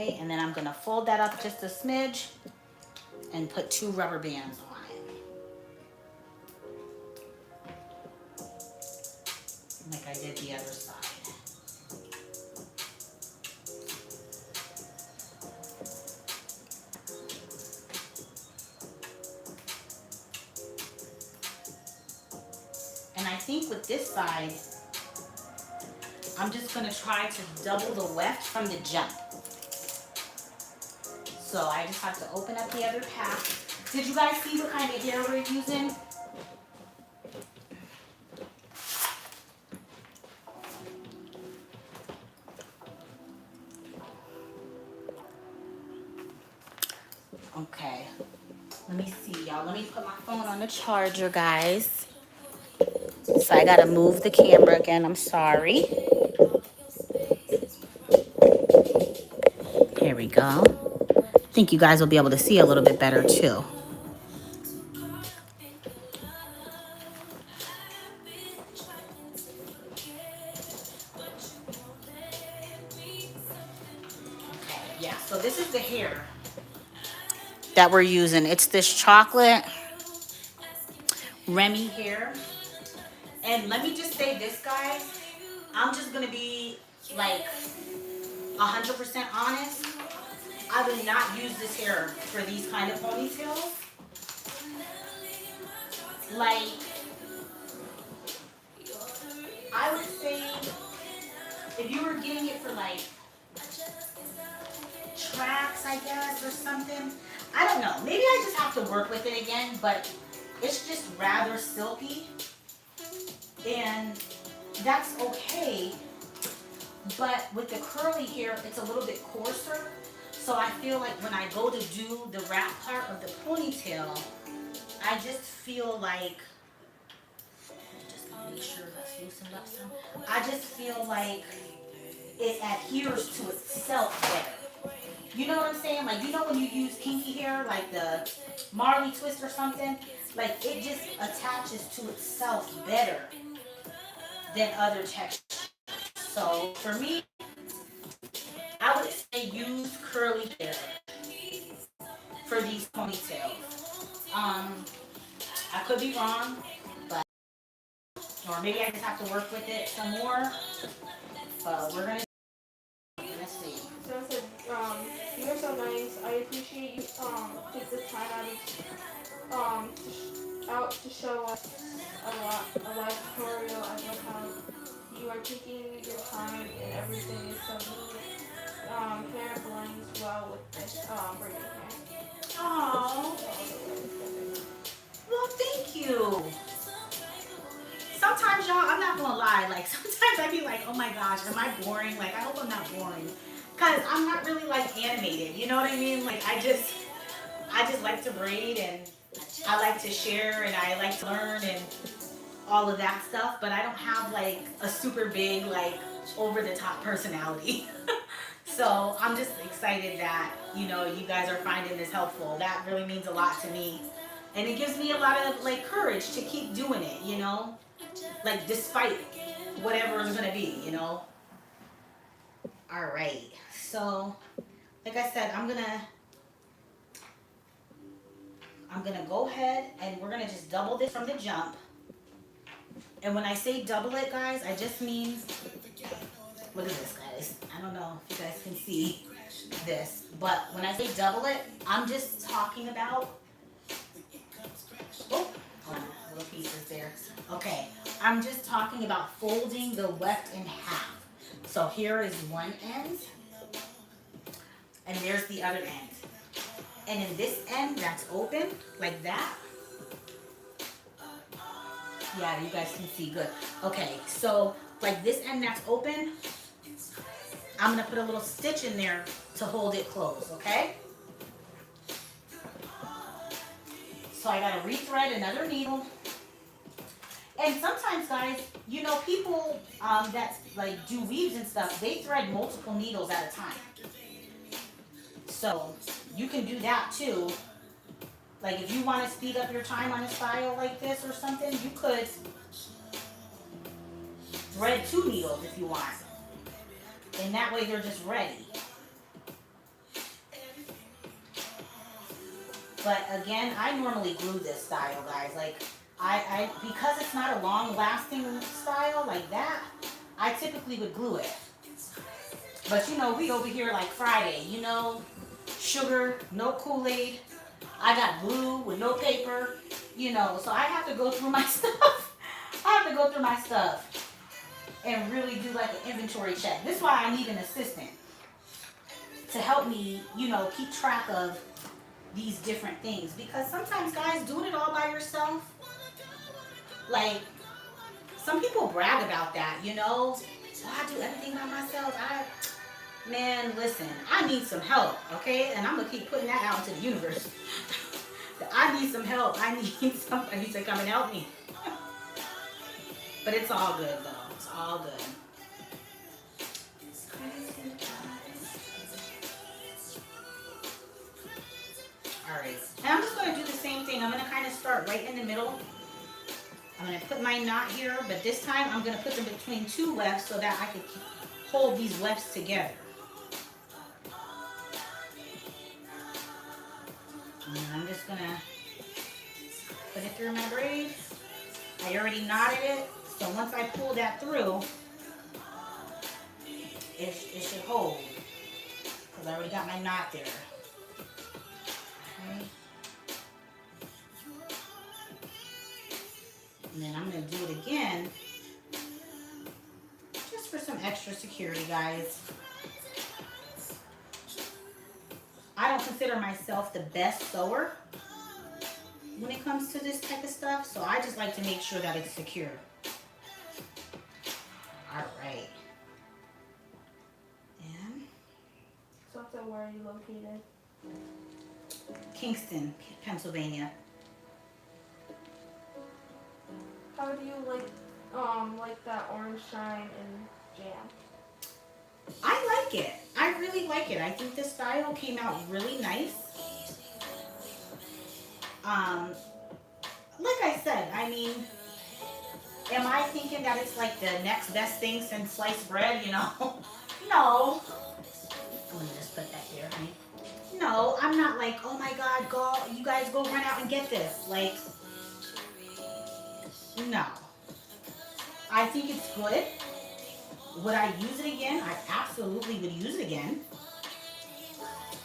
Okay, and then I'm gonna fold that up just a smidge and put 2 rubber bands on it, like I did the other side. And I think with this side, I'm just gonna try to double the weft from the jump. So I just have to open up the other pack. Did you guys see what kind of hair we're using? Okay, let me see, y'all. Let me put my phone on the charger, guys. So I gotta move the camera again. I'm sorry. Here we go. I think you guys will be able to see a little bit better too. Okay, yeah, so this is the hair that we're using. It's this chocolate Remy hair. And let me just say this, guys. I'm just gonna be like 100% honest. I would not use this hair for these kind of ponytails. Like, I would say if you were getting it for like tracks, I guess, or something. I don't know. Maybe I just have to work with it again, but it's just rather silky. And that's okay. But with the curly hair, it's a little bit coarser. So I feel like when I go to do the wrap part of the ponytail, I just feel like, just to make sure that's loosened up some. I just feel like it adheres to itself better. You know what I'm saying? Like, you know when you use kinky hair, like the Marley twist or something? Like, it just attaches to itself better than other textures. So, for me, I would say use curly hair for these ponytails. I could be wrong, but, or maybe I just have to work with it some more. But we're gonna see. So I said, you are so nice. I appreciate you take the time out to show us a live tutorial. I love how you are taking your time and everything is so neat. Hair blends well with this braiding hair. Aww. Well, thank you. Sometimes, y'all, I'm not gonna lie, like, sometimes I be like, oh my gosh, am I boring? Like, I hope I'm not boring. Because I'm not really, like, animated, you know what I mean? Like, I just like to braid, and I like to share, and I like to learn, and all of that stuff, but I don't have, like, a super big, like, over-the-top personality. So I'm just excited that, you know, you guys are finding this helpful. That really means a lot to me. And it gives me a lot of, like, courage to keep doing it, you know? Like, despite whatever it's gonna be, you know? All right. So, like I said, I'm gonna go ahead and we're gonna just double this from the jump. And when I say double it, guys, I just mean, look at this, guys. I don't know if you guys can see this, but when I say double it, I'm just talking about, oh, hold on, little pieces there. Okay, I'm just talking about folding the weft in half. So here is one end, and there's the other end. And in this end that's open, like that. Yeah, you guys can see good. Okay, so like this end that's open, I'm gonna put a little stitch in there to hold it closed, okay? So I gotta rethread another needle. And sometimes, guys, you know, people that like do weaves and stuff, they thread multiple needles at a time. So you can do that too. Like if you want to speed up your time on a style like this or something, you could thread 2 needles if you want. And that way they're just ready. But again, I normally glue this style, guys. Like, because it's not a long-lasting style like that, I typically would glue it. But you know, we over here like Friday, you know, sugar, no Kool-Aid. I got glue with no paper, you know, so I have to go through my stuff. I have to go through my stuff and really do like an inventory check. This is why I need an assistant to help me, you know, keep track of these different things. Because sometimes, guys, doing it all by yourself, like, some people brag about that, you know. Oh, I do everything by myself. Man, listen, I need some help, okay? And I'm going to keep putting that out into the universe. I need some help. I need somebody to come and help me. But it's all good, though. It's all good. Alright, and I'm just going to do the same thing. I'm going to kind of start right in the middle. I'm going to put my knot here, but this time I'm going to put them between two wefts so that I can hold these wefts together. And I'm just going to put it through my braid. I already knotted it, so once I pull that through, it should hold, because I already got my knot there. Okay. And then I'm going to do it again, just for some extra security, guys. I don't consider myself the best sewer when it comes to this type of stuff, so I just like to make sure that it's secure. All right. And So where are you located? Kingston, Pennsylvania. How do you like that orange shine and jam? I like it. I really like it. I think the style came out really nice. Like I said, I mean, am I thinking that it's like the next best thing since sliced bread, you know? No. Let me just put that here, honey. No, I'm not like, oh my God, you guys go run out and get this. Like, no. I think it's good. Would I use it again? I absolutely would use it again.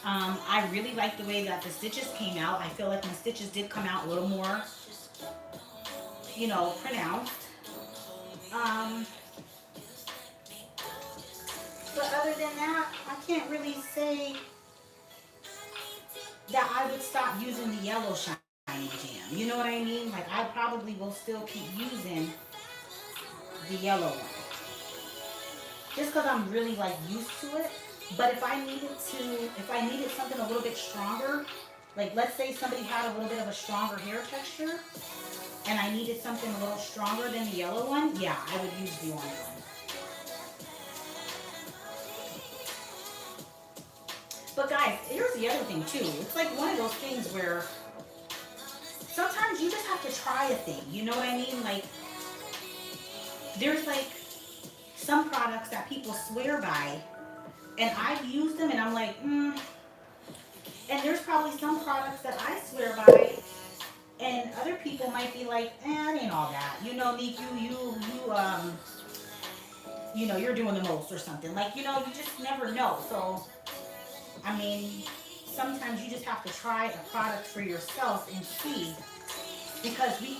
I really like the way that the stitches came out. I feel like my stitches did come out a little more, you know, pronounced. But other than that, I can't really say that I would stop using the yellow shiny jam. You know what I mean? Like, I probably will still keep using the yellow one. Just because I'm really like used to it. But if I needed something a little bit stronger, like let's say somebody had a little bit of a stronger hair texture, and I needed something a little stronger than the yellow one, yeah, I would use the orange one. But guys, here's the other thing too. It's like one of those things where sometimes you just have to try a thing. You know what I mean? Like, there's like some products that people swear by, and I've used them and I'm like, And there's probably some products that I swear by, and other people might be like, it ain't all that. You know, Nick, you know, you're doing the most or something. Like, you know, you just never know. So, I mean, sometimes you just have to try a product for yourself and see, because we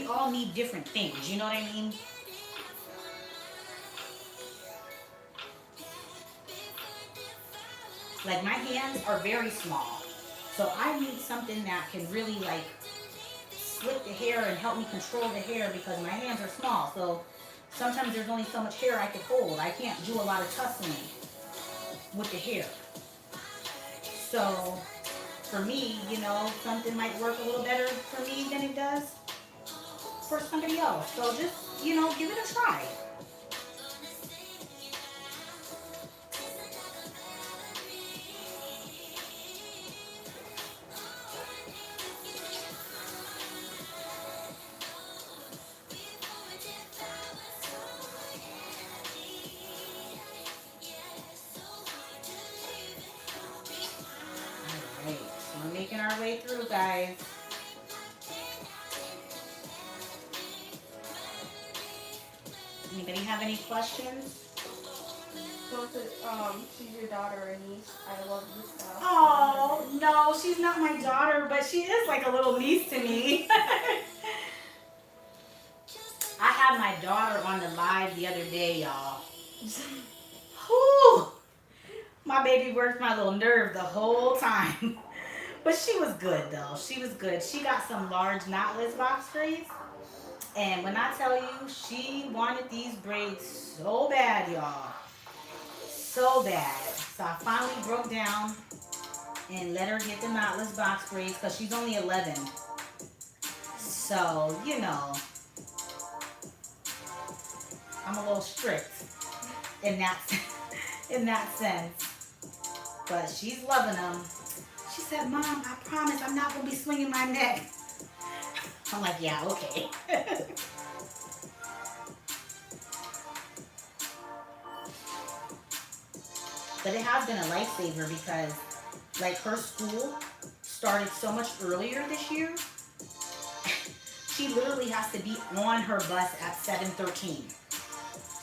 all need different things. You know what I mean? Like, my hands are very small, so I need something that can really like slick the hair and help me control the hair, because my hands are small. So sometimes there's only so much hair I can hold. I can't do a lot of tussling with the hair. So for me, you know, something might work a little better for me than it does for somebody else. So just, you know, give it a try. Alright. way through, guys. Anybody have any questions? So she's your daughter or niece. I love this stuff. Oh, no, she's not my daughter, but she is like a little niece to me. I had my daughter on the live the other day, y'all. Whew. My baby worked my little nerve the whole time. But she was good, though. She was good. She got some large knotless box braids. And when I tell you, she wanted these braids so bad, y'all. So bad. So I finally broke down and let her get the knotless box braids because she's only 11. So, you know, I'm a little strict in that sense. But she's loving them. She said, Mom, I promise I'm not going to be swinging my neck. I'm like, yeah, okay. But it has been a lifesaver because, like, her school started so much earlier this year. She literally has to be on her bus at 7:13.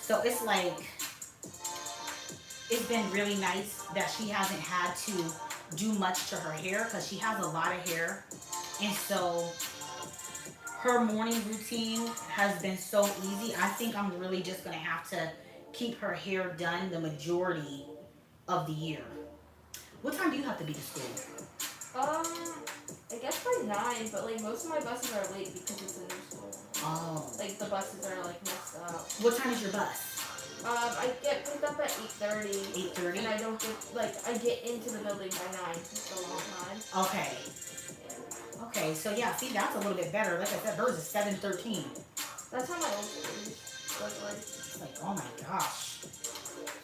So it's like, it's been really nice that she hasn't had to do much to her hair because she has a lot of hair. And so her morning routine has been so easy. I think I'm really just going to have to keep her hair done the majority of the year. What time do you have to be to school? I guess by 9, but like most of my buses are late because it's a new school. Oh. Like the buses are like messed up. What time is your bus? I get picked up at 8:30. 8:30? And I don't I get into the building by 9. It's a long time. Okay. Yeah. Okay, so yeah, see, that's a little bit better. Like I said, hers is 7:13. That's how my old school was like. It's like, oh my gosh.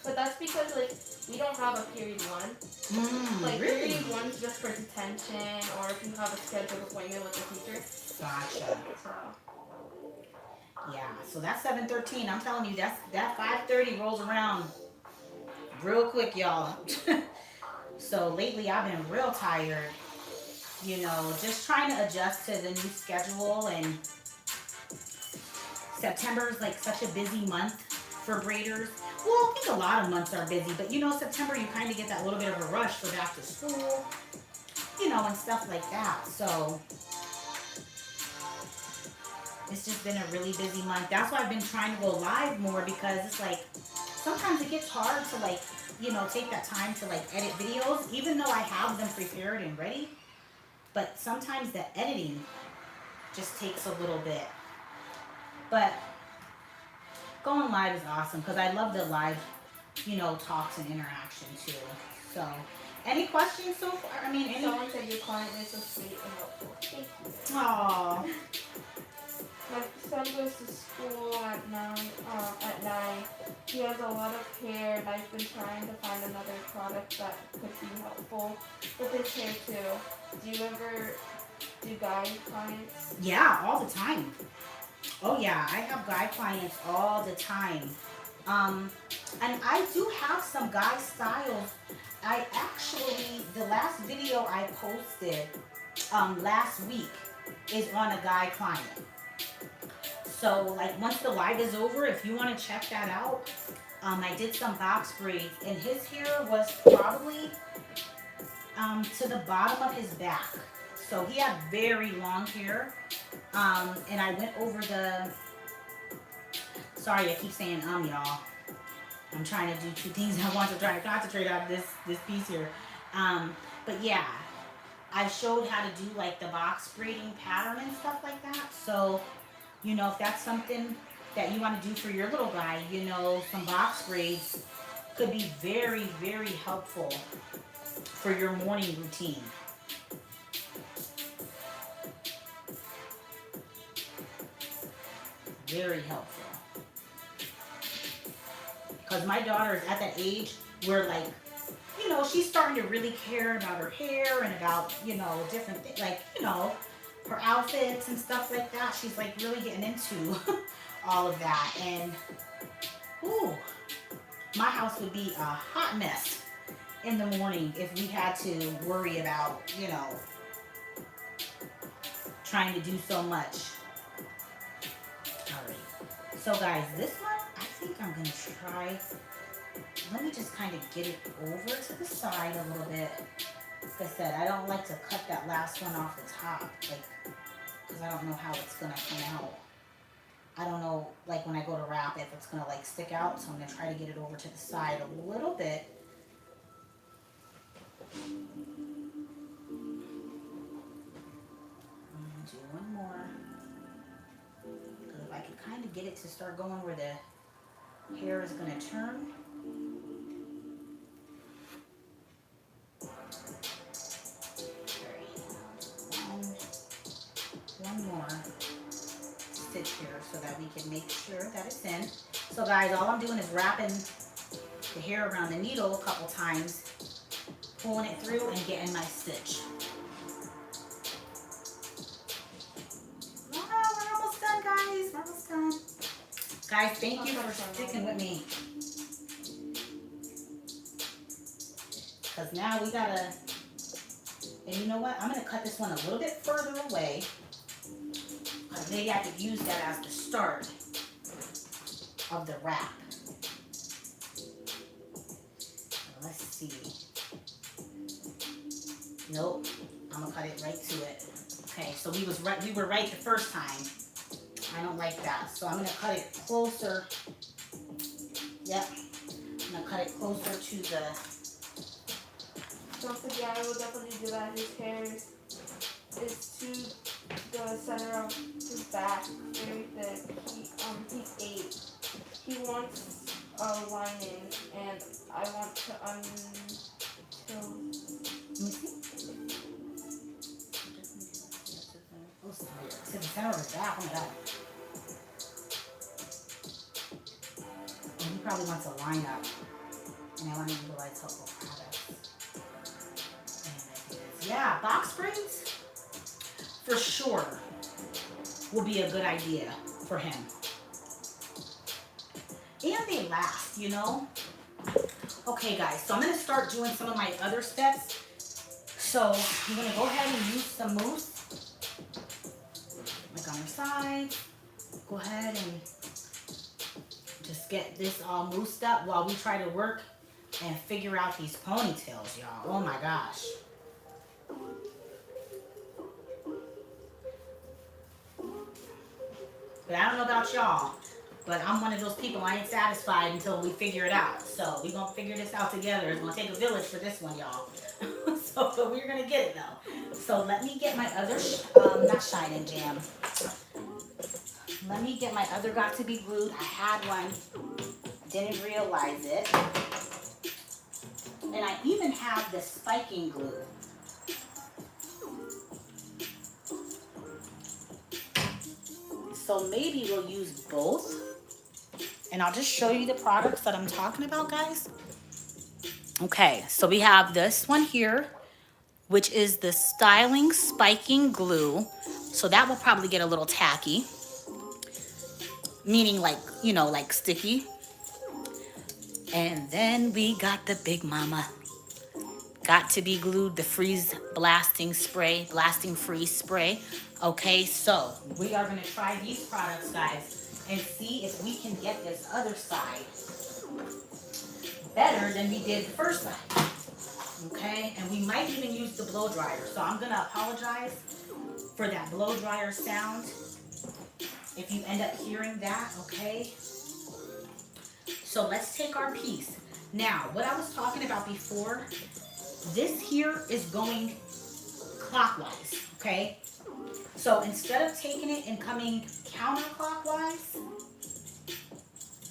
But that's because like we don't have a period 1. Like really? period 1's just for detention or if you have a scheduled appointment with the teacher. Gotcha. So. Yeah, so that's 7:13. I'm telling you, that 5:30 rolls around real quick, y'all. So lately I've been real tired. You know, just trying to adjust to the new schedule, and September is like such a busy month for braiders. Well, I think a lot of months are busy, but you know, September you kind of get that little bit of a rush for back to school, you know, and stuff like that. So it's just been a really busy month. That's why I've been trying to go live more, because it's like sometimes it gets hard to like, you know, take that time to like edit videos, even though I have them prepared and ready. But sometimes the editing just takes a little bit. But going live is awesome because I love the live, you know, talks and interaction too. So, any questions so far? I mean, any? Someone said your client is so sweet and helpful. Thank you. Aww. My son goes to school at 9. He has a lot of hair, and I've been trying to find another product that could be helpful with his hair too. Do you ever do guy clients? Yeah, all the time. Oh yeah, I have guy clients all the time. And I do have some guy styles. I actually, the last video I posted last week is on a guy client. So like once the live is over, if you want to check that out, I did some box braids, and his hair was probably to the bottom of his back. So he had very long hair. And I went over sorry, I keep saying y'all. I'm trying to do two things at once. I'm trying to concentrate on this piece here. But yeah, I showed how to do like the box braiding pattern and stuff like that. So, you know, if that's something that you want to do for your little guy, you know, some box braids could be very, very helpful for your morning routine. Very helpful. Because my daughter is at that age where, like, you know, she's starting to really care about her hair and about, you know, different things, like, you know, her outfits and stuff like that. She's like really getting into all of that. And, ooh, my house would be a hot mess in the morning if we had to worry about, you know, trying to do so much. All right. So guys, this one, I think I'm gonna try, let me just kind of get it over to the side a little bit. Like I said, I don't like to cut that last one off the top, like, because I don't know how it's gonna come out. I don't know, like when I go to wrap, if it's gonna like stick out, so I'm gonna try to get it over to the side a little bit. I'm gonna do one more. Because if I can kind of get it to start going where the hair is gonna turn. One more stitch here so that we can make sure that it's in. So guys, all I'm doing is wrapping the hair around the needle a couple times, pulling it through and getting my stitch. Wow, we're almost done, guys. We're almost done. Guys, thank you for sticking with me. Because now we gotta, and you know what? I'm gonna cut this one a little bit further away. Maybe I could use that as the start of the wrap. Let's see. Nope, I'm gonna cut it right to it. Okay, so we were right the first time. I don't like that, so I'm gonna cut it closer. Yep, I'm gonna cut it closer to the. Don't forget, I will definitely do that. His hair is to the center of his back, very thick. He's 8. He wants a lining, and I want to Let me see. Oh, to the center of his back. Oh my god. And he probably wants a line up, and I want to utilize helpful products. Yeah, box braids for sure will be a good idea for him. And they last, you know? Okay guys, so I'm gonna start doing some of my other steps. So I'm gonna go ahead and use some mousse, like on her side. Go ahead and just get this all moussed up while we try to work and figure out these ponytails, y'all. Oh my gosh. But I don't know about y'all, but I'm one of those people, I ain't satisfied until we figure it out. So we're going to figure this out together. It's going to take a village for this one, y'all. So but we're going to get it, though. So let me get my other, not Shine Jam. Let me get my other Got to Be Glued. I had one, didn't realize it. And I even have the spiking glue. So maybe we'll use both. And I'll just show you the products that I'm talking about, guys. Okay, so we have this one here, which is the Styling Spiking Glue. So that will probably get a little tacky. Meaning like, you know, like sticky. And then we got the Big Mama. Got to Be Glued, the freeze blasting spray, blasting freeze spray. Okay, so we are gonna try these products, guys, and see if we can get this other side better than we did the first side. Okay, and we might even use the blow dryer. So I'm gonna apologize for that blow dryer sound if you end up hearing that, okay? So let's take our piece. Now, what I was talking about before, this here is going clockwise, okay? So instead of taking it and coming counterclockwise,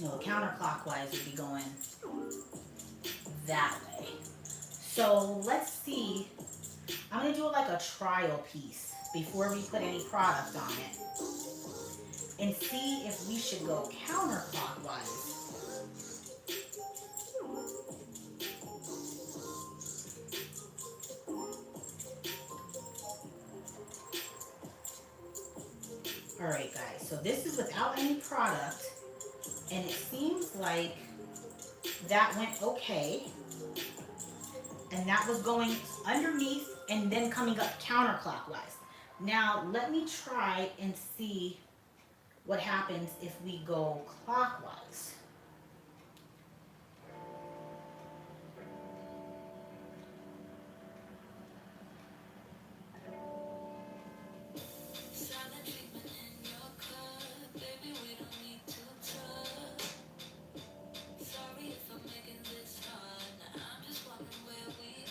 no, counterclockwise would be going that way. So let's see, I'm gonna do it like a trial piece before we put any product on it and see if we should go counterclockwise. All right, guys, so this is without any product, and it seems like that went okay. And that was going underneath and then coming up counterclockwise. Now, let me try and see what happens if we go clockwise.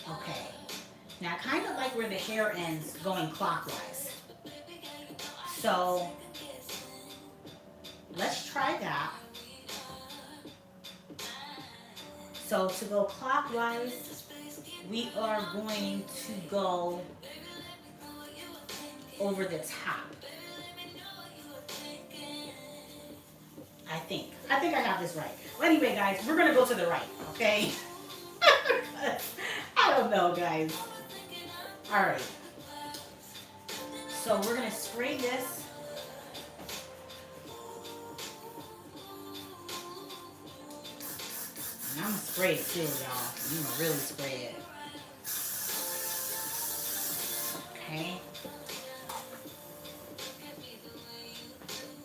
Okay. Now, I kind of like where the hair ends going clockwise. So, let's try that. So, to go clockwise, we are going to go over the top. I think I got this right. Well, anyway, guys, we're going to go to the right, okay? I don't know, guys. All right. So we're going to spray this. And I'm going to spray it too, y'all. I'm going to really spray it. Okay.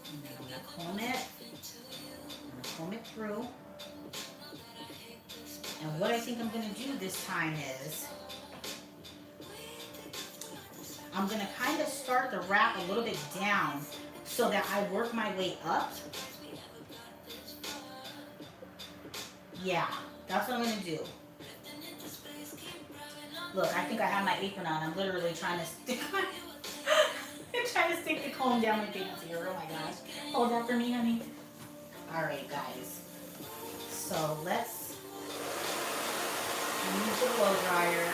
And then I'm going to comb it. I'm going to comb it through. And what I think I'm going to do this time is I'm going to kind of start the wrap a little bit down so that I work my way up. Yeah, that's what I'm going to do. Look, I think I have my apron on. I'm literally trying to stick the comb down my pants here. Oh my gosh. Hold that for me, honey. All right, guys. So let's use the blow dryer.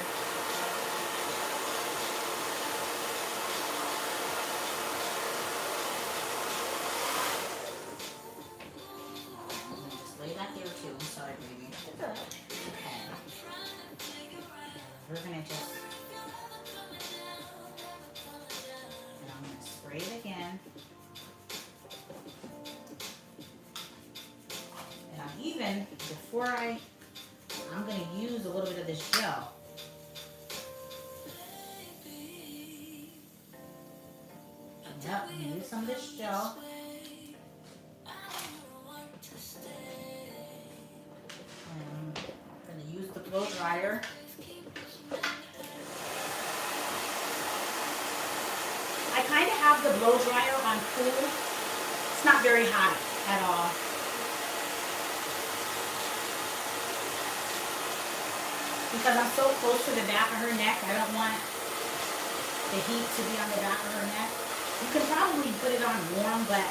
Just lay that there too. I'm sorry, baby. Okay. We're gonna just, and I'm gonna spray it again. And I'm even, before I'm gonna use a little bit of this gel. Yep, I'm gonna use some of this gel. And I'm gonna use the blow dryer. I kind of have the blow dryer on cool. It's not very hot at all. Because I'm so close to the back of her neck, I don't want the heat to be on the back of her neck. You can probably put it on warm, but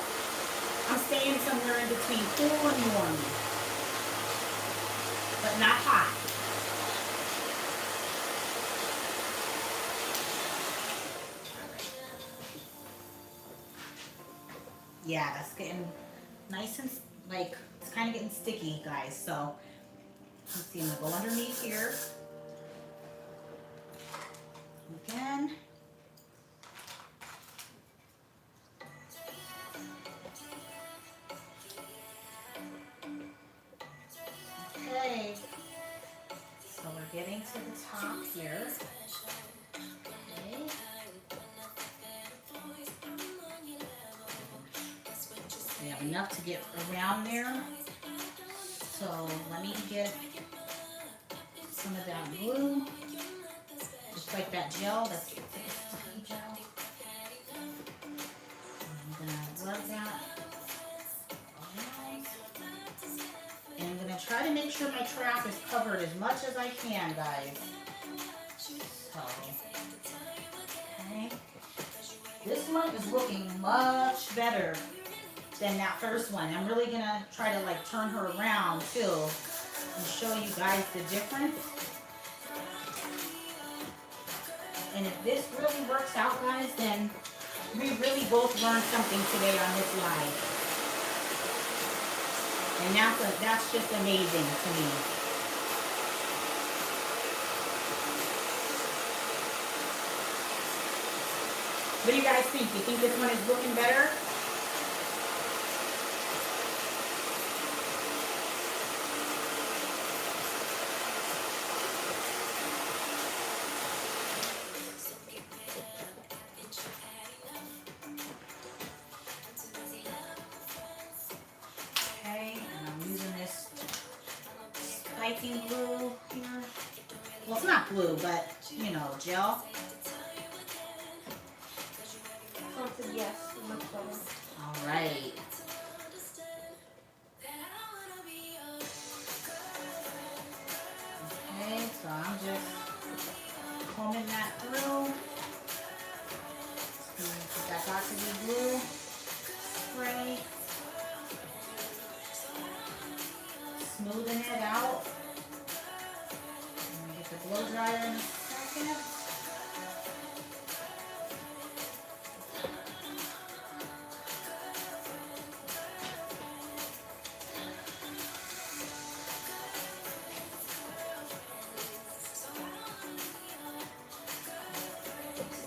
I'm staying somewhere in between cool and warm. But not hot. Yeah, that's getting nice and like, it's kind of getting sticky, guys. So, let's see, I'm going to go underneath here. Again. Okay. So we're getting to the top here. Okay. We have enough to get around there. So let me get some of that glue. Just like that gel, that's sticky gel. I'm gonna rub that around. And I'm gonna try to make sure my trap is covered as much as I can, guys. So, okay. This one is looking much better than that first one. I'm really gonna try to like turn her around too and show you guys the difference. And if this really works out, guys, then we really both learned something today on this live. And that's just amazing to me. What do you guys think? You think this one is looking better? hiking glue here. Well, it's not glue, but, you know, gel. Something, yes, much better. All right. Okay, so I'm just combing that through. That got to be glue spray. Smoothing it out. I'm gonna get the blow dryer in a second.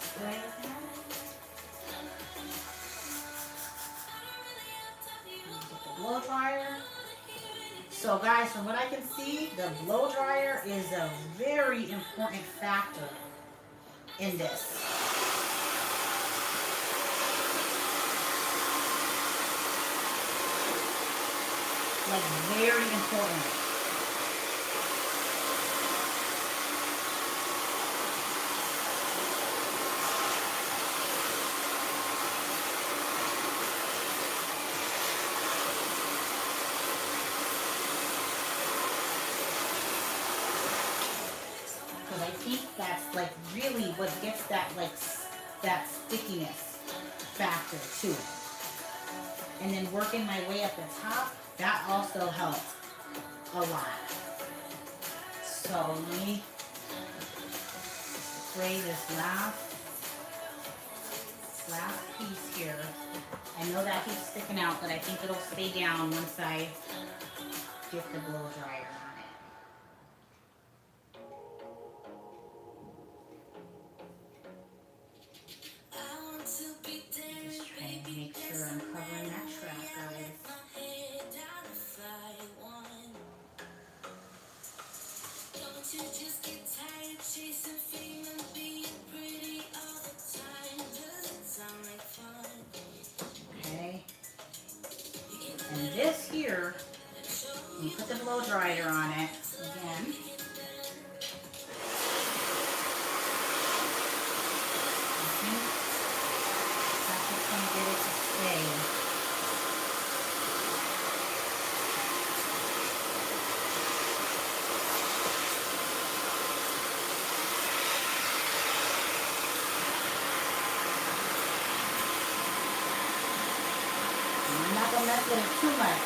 Spray it there. Get the blow dryer. So guys, from what I can see, the blow dryer is a very important factor in this. Like very important. Because I think that's like really what gets that like that stickiness factor too. And then working my way up the top, that also helped a lot. So let me spray this last piece here. I know that keeps sticking out, but I think it'll stay down once I get the blow dryer on it. Just trying to make sure I'm covering that track, guys. Okay. And this here, you put the blow dryer on it again. That's what's going to get it to stay. I'm not going to mess with it too much.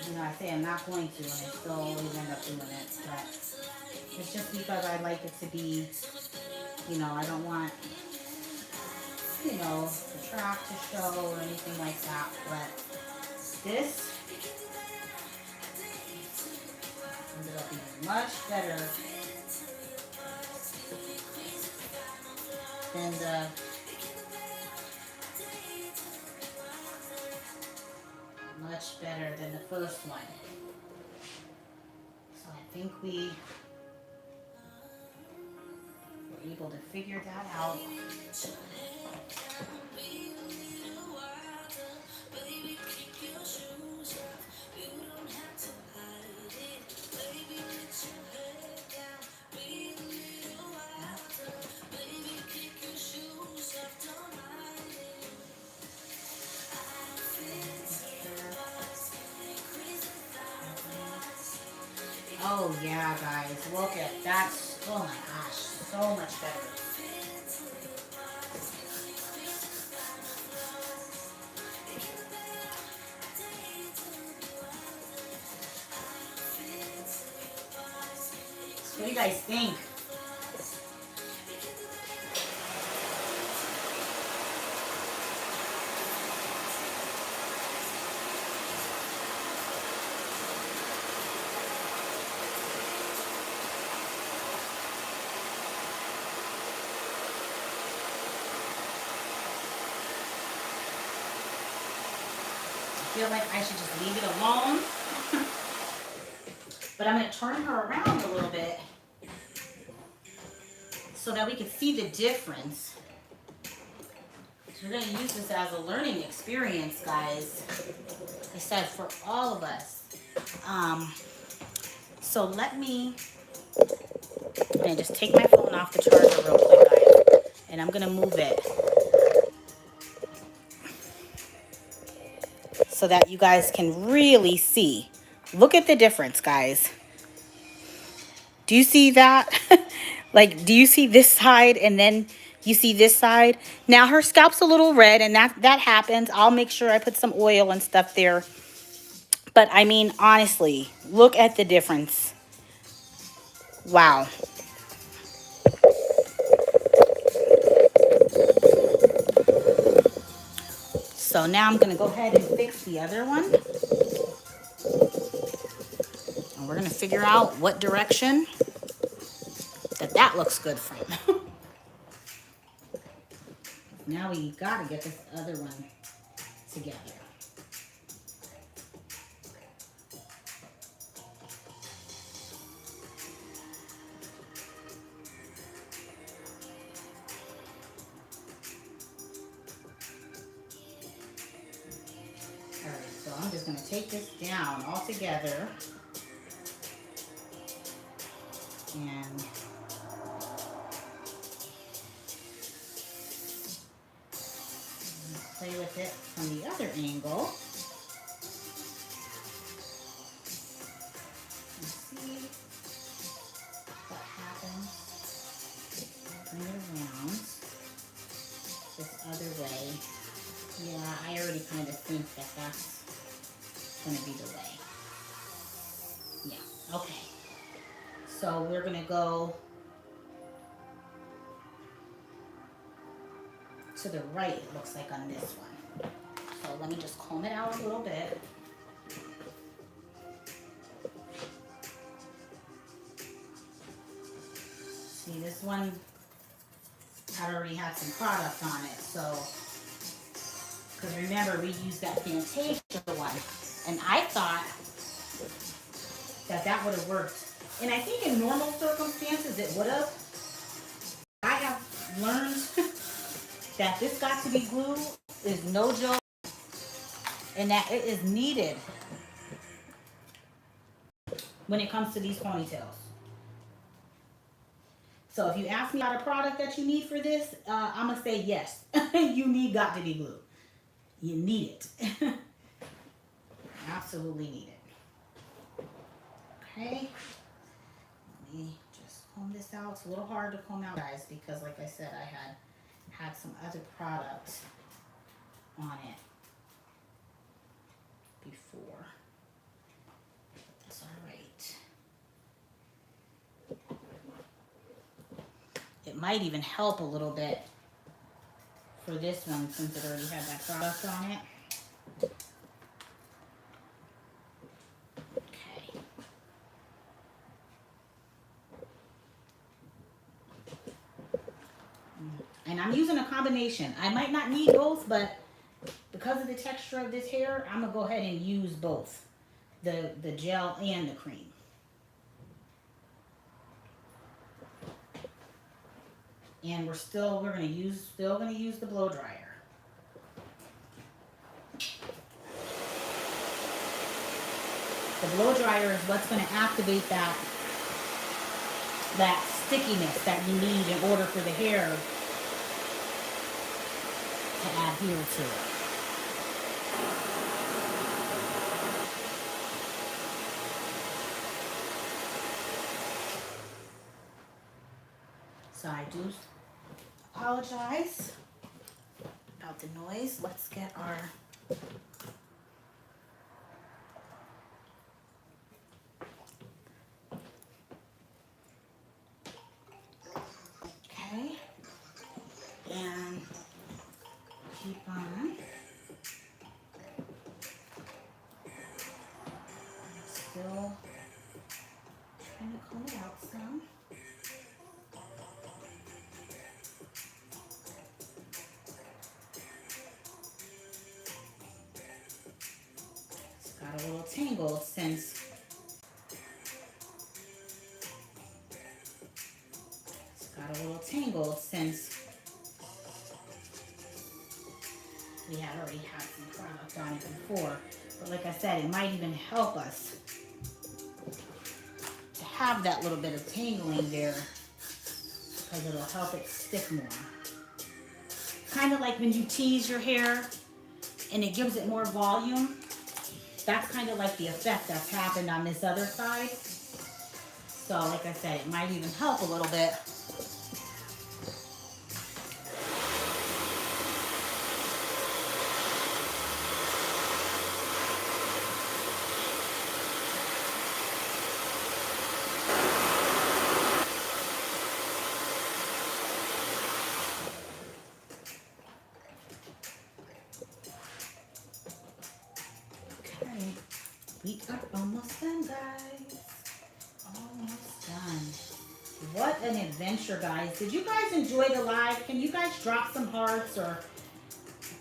You know, I say I'm not going to, and I still always end up doing it, but it's just because I like it to be, you know, I don't want, you know, the track to show or anything like that, but this ended up being much better than the first one. So I think we were able to figure that out. Oh yeah, guys, look at that. Oh my gosh, so much better. What do you guys think? I feel like I should just leave it alone But I'm going to turn her around a little bit so that we can see the difference. So we're going to use this as a learning experience, guys. I said for all of us. So let me just take my phone off the charger real quick, guys. And I'm going to move it so that you guys can really see. Look at the difference, guys. Do you see that? Like, do you see this side and then you see this side? Now her scalp's a little red, and that happens. I'll make sure I put some oil and stuff there. But I mean, honestly, look at the difference. Wow. So now I'm gonna go ahead and fix the other one. And we're gonna figure out what direction that looks good from. Now we gotta get this other one together. Alright, so I'm just gonna take this down all together and play with it from the other angle. And see what happens. Bring it around this other way. Yeah, I already kind of think that that's going to be the way. Yeah, okay. So we're going to go to the right, it looks like, on this one. So let me just comb it out a little bit. See, this one had already had some product on it, so, because remember, we used that Fantasia one, and I thought that would have worked. And I think in normal circumstances it would have. I have learned that this got to be glue is no joke, and that it is needed when it comes to these ponytails. So if you ask me about a product that you need for this, I'm going to say yes. You got to be glue. You need it. Absolutely need it. Okay. Let me just comb this out. It's a little hard to comb out, guys, because like I said, I had some other product on it before. That's all right. It might even help a little bit for this one since it already had that product on it. Okay. And I'm using a combination. I might not need both, but because of the texture of this hair, I'm going to go ahead and use both. The gel and the cream. And we're going to use the blow dryer. The blow dryer is what's going to activate that stickiness that you need in order for the hair to adhere to it. So I do apologize about the noise. Let's get our okay, and keep on. Still trying to comb it out some. Got a little tangled since we had already had some product on it before. But like I said, it might even help us to have that little bit of tangling there because it'll help it stick more. Kind of like when you tease your hair and it gives it more volume. That's kind of like the effect that's happened on this other side. So like I said, it might even help a little bit. Okay, we are almost done, guys. Almost done. What an adventure, guys. Did you guys enjoy the live? Can you guys drop some hearts or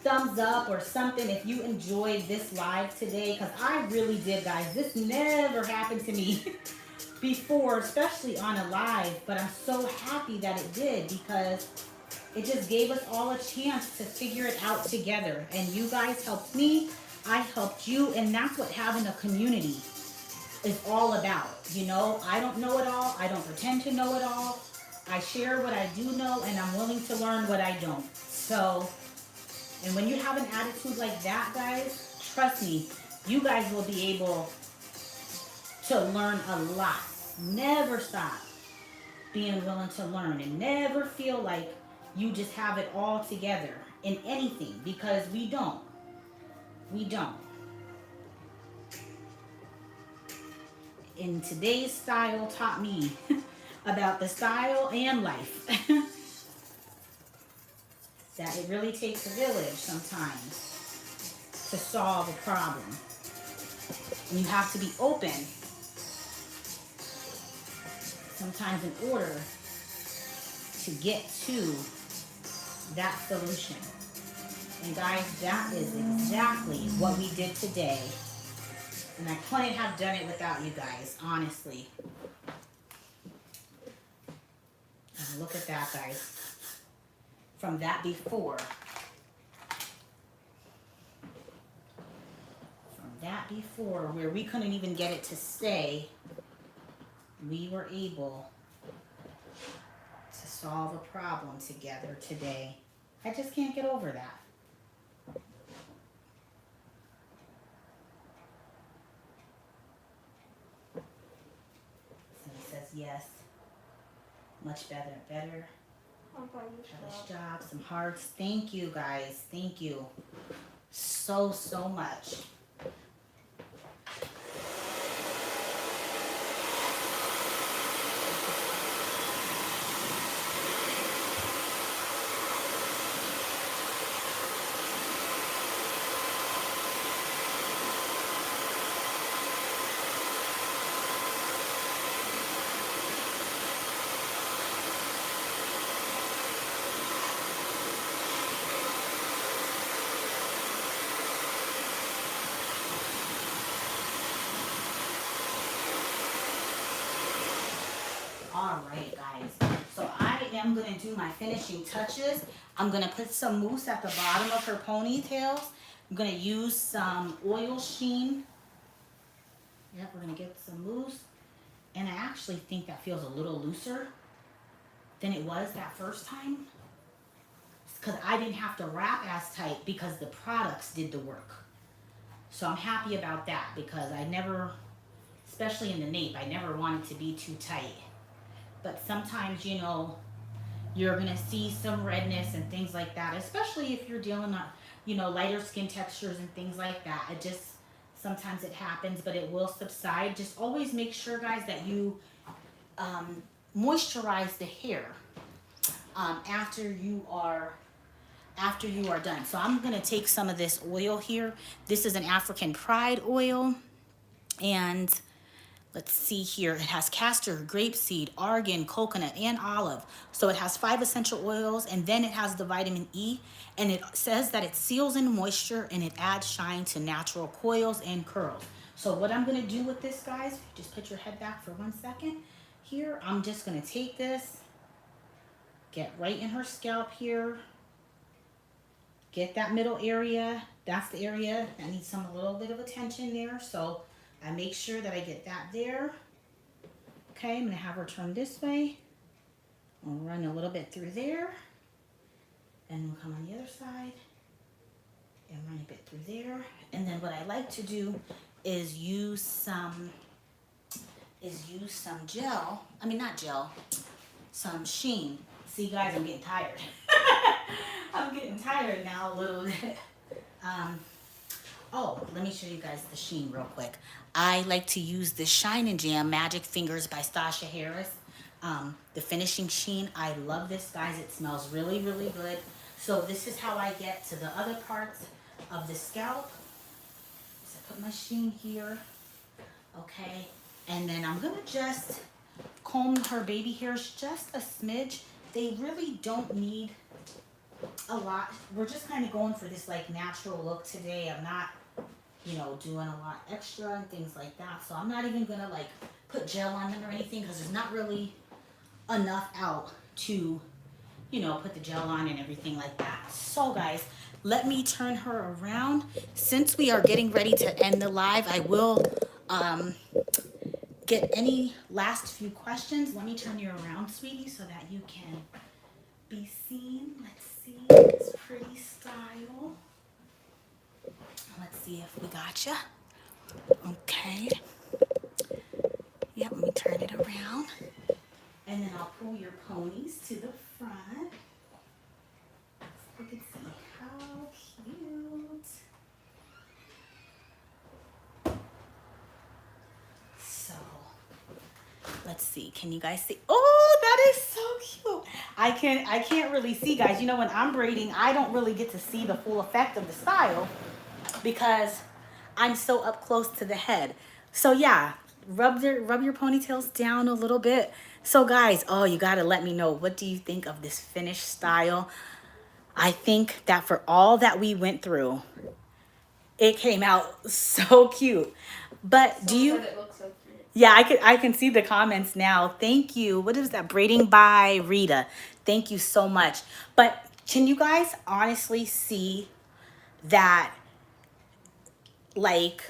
thumbs up or something if you enjoyed this live today? Because I really did, guys. This never happened to me before, especially on a live. But I'm so happy that it did because it just gave us all a chance to figure it out together. And you guys helped me. I helped you. And that's what having a community is all about. You know, I don't know it all. I don't pretend to know it all. I share what I do know, and I'm willing to learn what I don't. So, and when you have an attitude like that, guys, trust me, you guys will be able to learn a lot. Never stop being willing to learn and never feel like you just have it all together in anything, because we don't. We don't. And today's style taught me about the style and life. That it really takes a village sometimes to solve a problem. And you have to be open sometimes in order to get to that solution. And guys, that is exactly what we did today. And I couldn't have done it without you guys, honestly. And look at that, guys. From that before. From that before, where we couldn't even get it to stay, we were able to solve a problem together today. I just can't get over that. Yes, much better, better. Nice job, some hearts. Thank you, guys. Thank you so much. Alright, guys, so I am going to do my finishing touches. I'm going to put some mousse at the bottom of her ponytails. I'm going to use some oil sheen. Yep, we're going to get some mousse. And I actually think that feels a little looser than it was that first time. Because I didn't have to wrap as tight because the products did the work. So I'm happy about that because I never, especially in the nape, I never wanted to be too tight. But sometimes, you know, you're going to see some redness and things like that, especially if you're dealing with, you know, lighter skin textures and things like that. It just, sometimes it happens, but it will subside. Just always make sure, guys, that you moisturize the hair after you are done. So I'm going to take some of this oil here. This is an African Pride oil. And let's see here. It has castor, grapeseed, argan, coconut, and olive. So it has 5 essential oils, and then it has the vitamin E. And it says that it seals in moisture, and it adds shine to natural coils and curls. So what I'm going to do with this, guys, just put your head back for 1 second. Here, I'm just going to take this, get right in her scalp here. get that middle area. That's the area that needs a little bit of attention there. So I make sure that I get that there. Okay, I'm gonna have her turn this way. We'll run a little bit through there. And we'll come on the other side and run a bit through there. And then what I like to do is use some gel. I mean, not gel, some sheen. See guys, I'm getting tired. I'm getting tired now a little bit. Oh, let me show you guys the sheen real quick. I like to use the Shine and Jam Magic Fingers by Stasha Harris. The finishing sheen. I love this, guys. It smells really, really good. So this is how I get to the other parts of the scalp. So I put my sheen here. Okay. And then I'm going to just comb her baby hairs just a smidge. They really don't need a lot. We're just kind of going for this like natural look today. I'm not, you know, doing a lot extra and things like that. So I'm not even going to like put gel on them or anything because there's not really enough out to, you know, put the gel on and everything like that. So guys, let me turn her around. Since we are getting ready to end the live, I will get any last few questions. Let me turn you around, sweetie, so that you can be seen. Let's see this pretty style. Let's see if we got you. Okay. Yep, let me turn it around. And then I'll pull your ponies to the front. So you can see how cute. So, let's see. Can you guys see? Oh, that is so cute. I can't really see, guys. You know, when I'm braiding, I don't really get to see the full effect of the style because I'm so up close to the head. So yeah, rub your ponytails down a little bit. So guys, oh, you got to let me know, what do you think of this finished style? I think that for all that we went through, it came out so cute. But do you... It looks so cute. Yeah, I can see the comments now. Thank you. What is that? Braiding by Rita. Thank you so much. But can you guys honestly see that, like,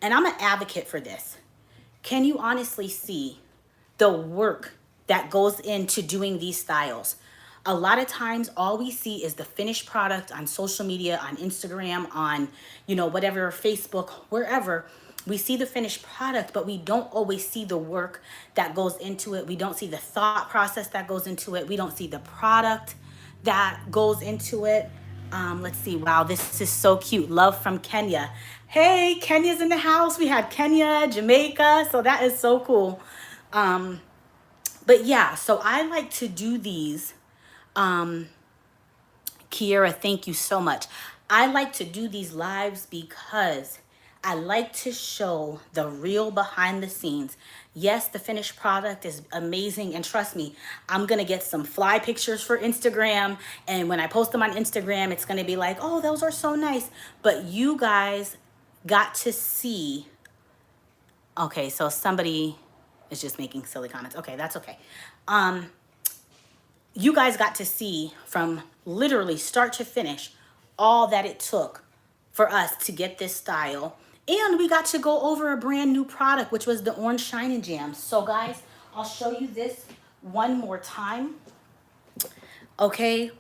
and I'm an advocate for this. Can you honestly see the work that goes into doing these styles? A lot of times all we see is the finished product on social media, on Instagram, on, you know, whatever, Facebook, wherever. We see the finished product, but we don't always see the work that goes into it. We don't see the thought process that goes into it. We don't see the product that goes into it. Let's see. Wow, this is so cute. Love from Kenya. Hey, Kenya's in the house. We had Kenya, Jamaica. So that is so cool. But yeah, so I like to do these. Kiera, thank you so much. I like to do these lives because I like to show the real behind the scenes. Yes, the finished product is amazing. And trust me, I'm going to get some fly pictures for Instagram. And when I post them on Instagram, it's going to be like, oh, those are so nice. But you guys got to see. Okay, so somebody is just making silly comments. Okay, that's okay. You guys got to see from literally start to finish all that it took for us to get this style. And we got to go over a brand new product, which was the Orange Shine and Jam. So guys, I'll show you this one more time. Okay,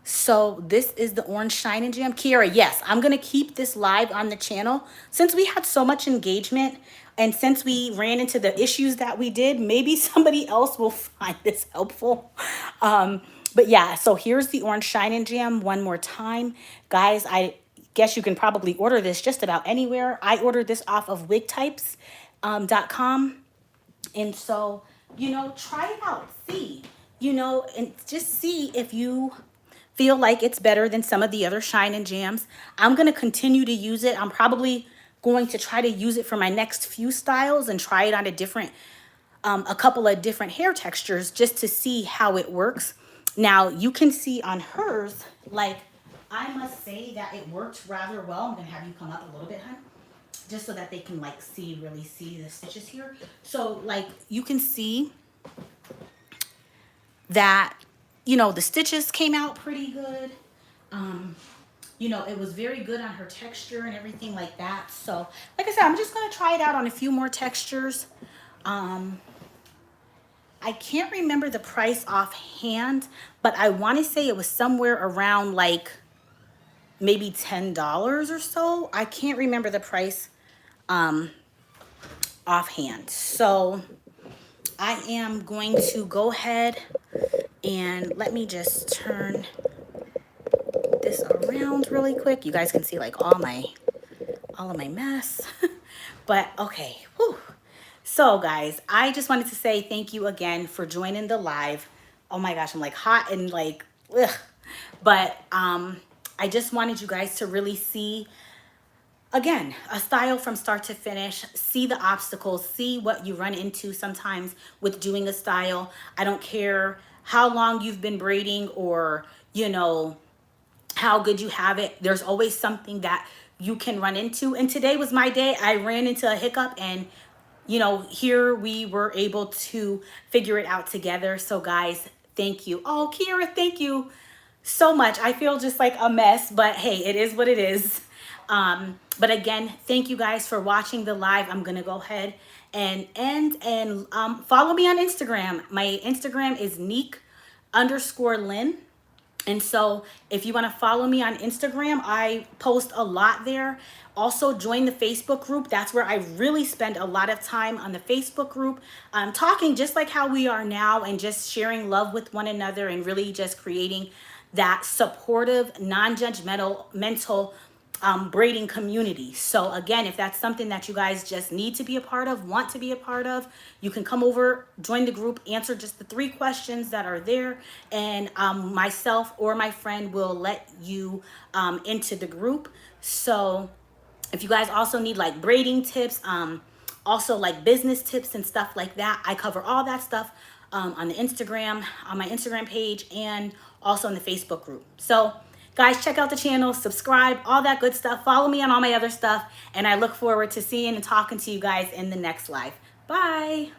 so this is the Orange Shine and Jam. Kiera, yes, I'm going to keep this live on the channel. Since we had so much engagement and since we ran into the issues that we did, maybe somebody else will find this helpful. But yeah, so here's the Orange Shine and Jam one more time. Guys, I guess you can probably order this just about anywhere. I ordered this off of wigtypes.com. And so, you know, try it out. See, you know, and just see if you feel like it's better than some of the other Shine and Jams. I'm going to continue to use it. I'm probably going to try to use it for my next few styles and try it on a couple of different hair textures just to see how it works. Now, you can see on hers, like, I must say that it worked rather well. I'm going to have you come up a little bit, hun, just so that they can, like, really see the stitches here. So, like, you can see that, you know, the stitches came out pretty good. you know, it was very good on her texture and everything like that. So, like I said, I'm just going to try it out on a few more textures. I can't remember the price offhand, but I want to say it was somewhere around like maybe $10 or so. I can't remember the price offhand. So I am going to go ahead and let me just turn this around really quick. You guys can see like all of my mess. But okay. Whew. So guys, I just wanted to say thank you again for joining the live. Oh my gosh, I'm like hot and like ugh. But I just wanted you guys to really see, again, a style from start to finish. See the obstacles, see what you run into sometimes with doing a style. I don't care how long you've been braiding or, you know, how good you have it. There's always something that you can run into. And today was my day. I ran into a hiccup and, you know, here we were able to figure it out together. So guys, thank you. Oh, Kira, thank you so much. I feel just like a mess, but hey, it is what it is. But again, thank you guys for watching the live. I'm gonna go ahead and end and follow me on Instagram. My Instagram is Neek_Lynn. And so if you want to follow me on Instagram, I post a lot there. Also join the Facebook group. That's where I really spend a lot of time on the Facebook group, talking just like how we are now and just sharing love with one another and really just creating that supportive, non-judgmental, mental braiding community. So again, if that's something that you guys just need to be a part of, want to be a part of, you can come over, join the group, answer just the 3 questions that are there, and myself or my friend will let you into the group. So if you guys also need like braiding tips, also like business tips and stuff like that, I cover all that stuff on the Instagram, on my Instagram page, and also in the Facebook group. So guys, check out the channel, subscribe, all that good stuff. Follow me on all my other stuff, and I look forward to seeing and talking to you guys in the next live. Bye.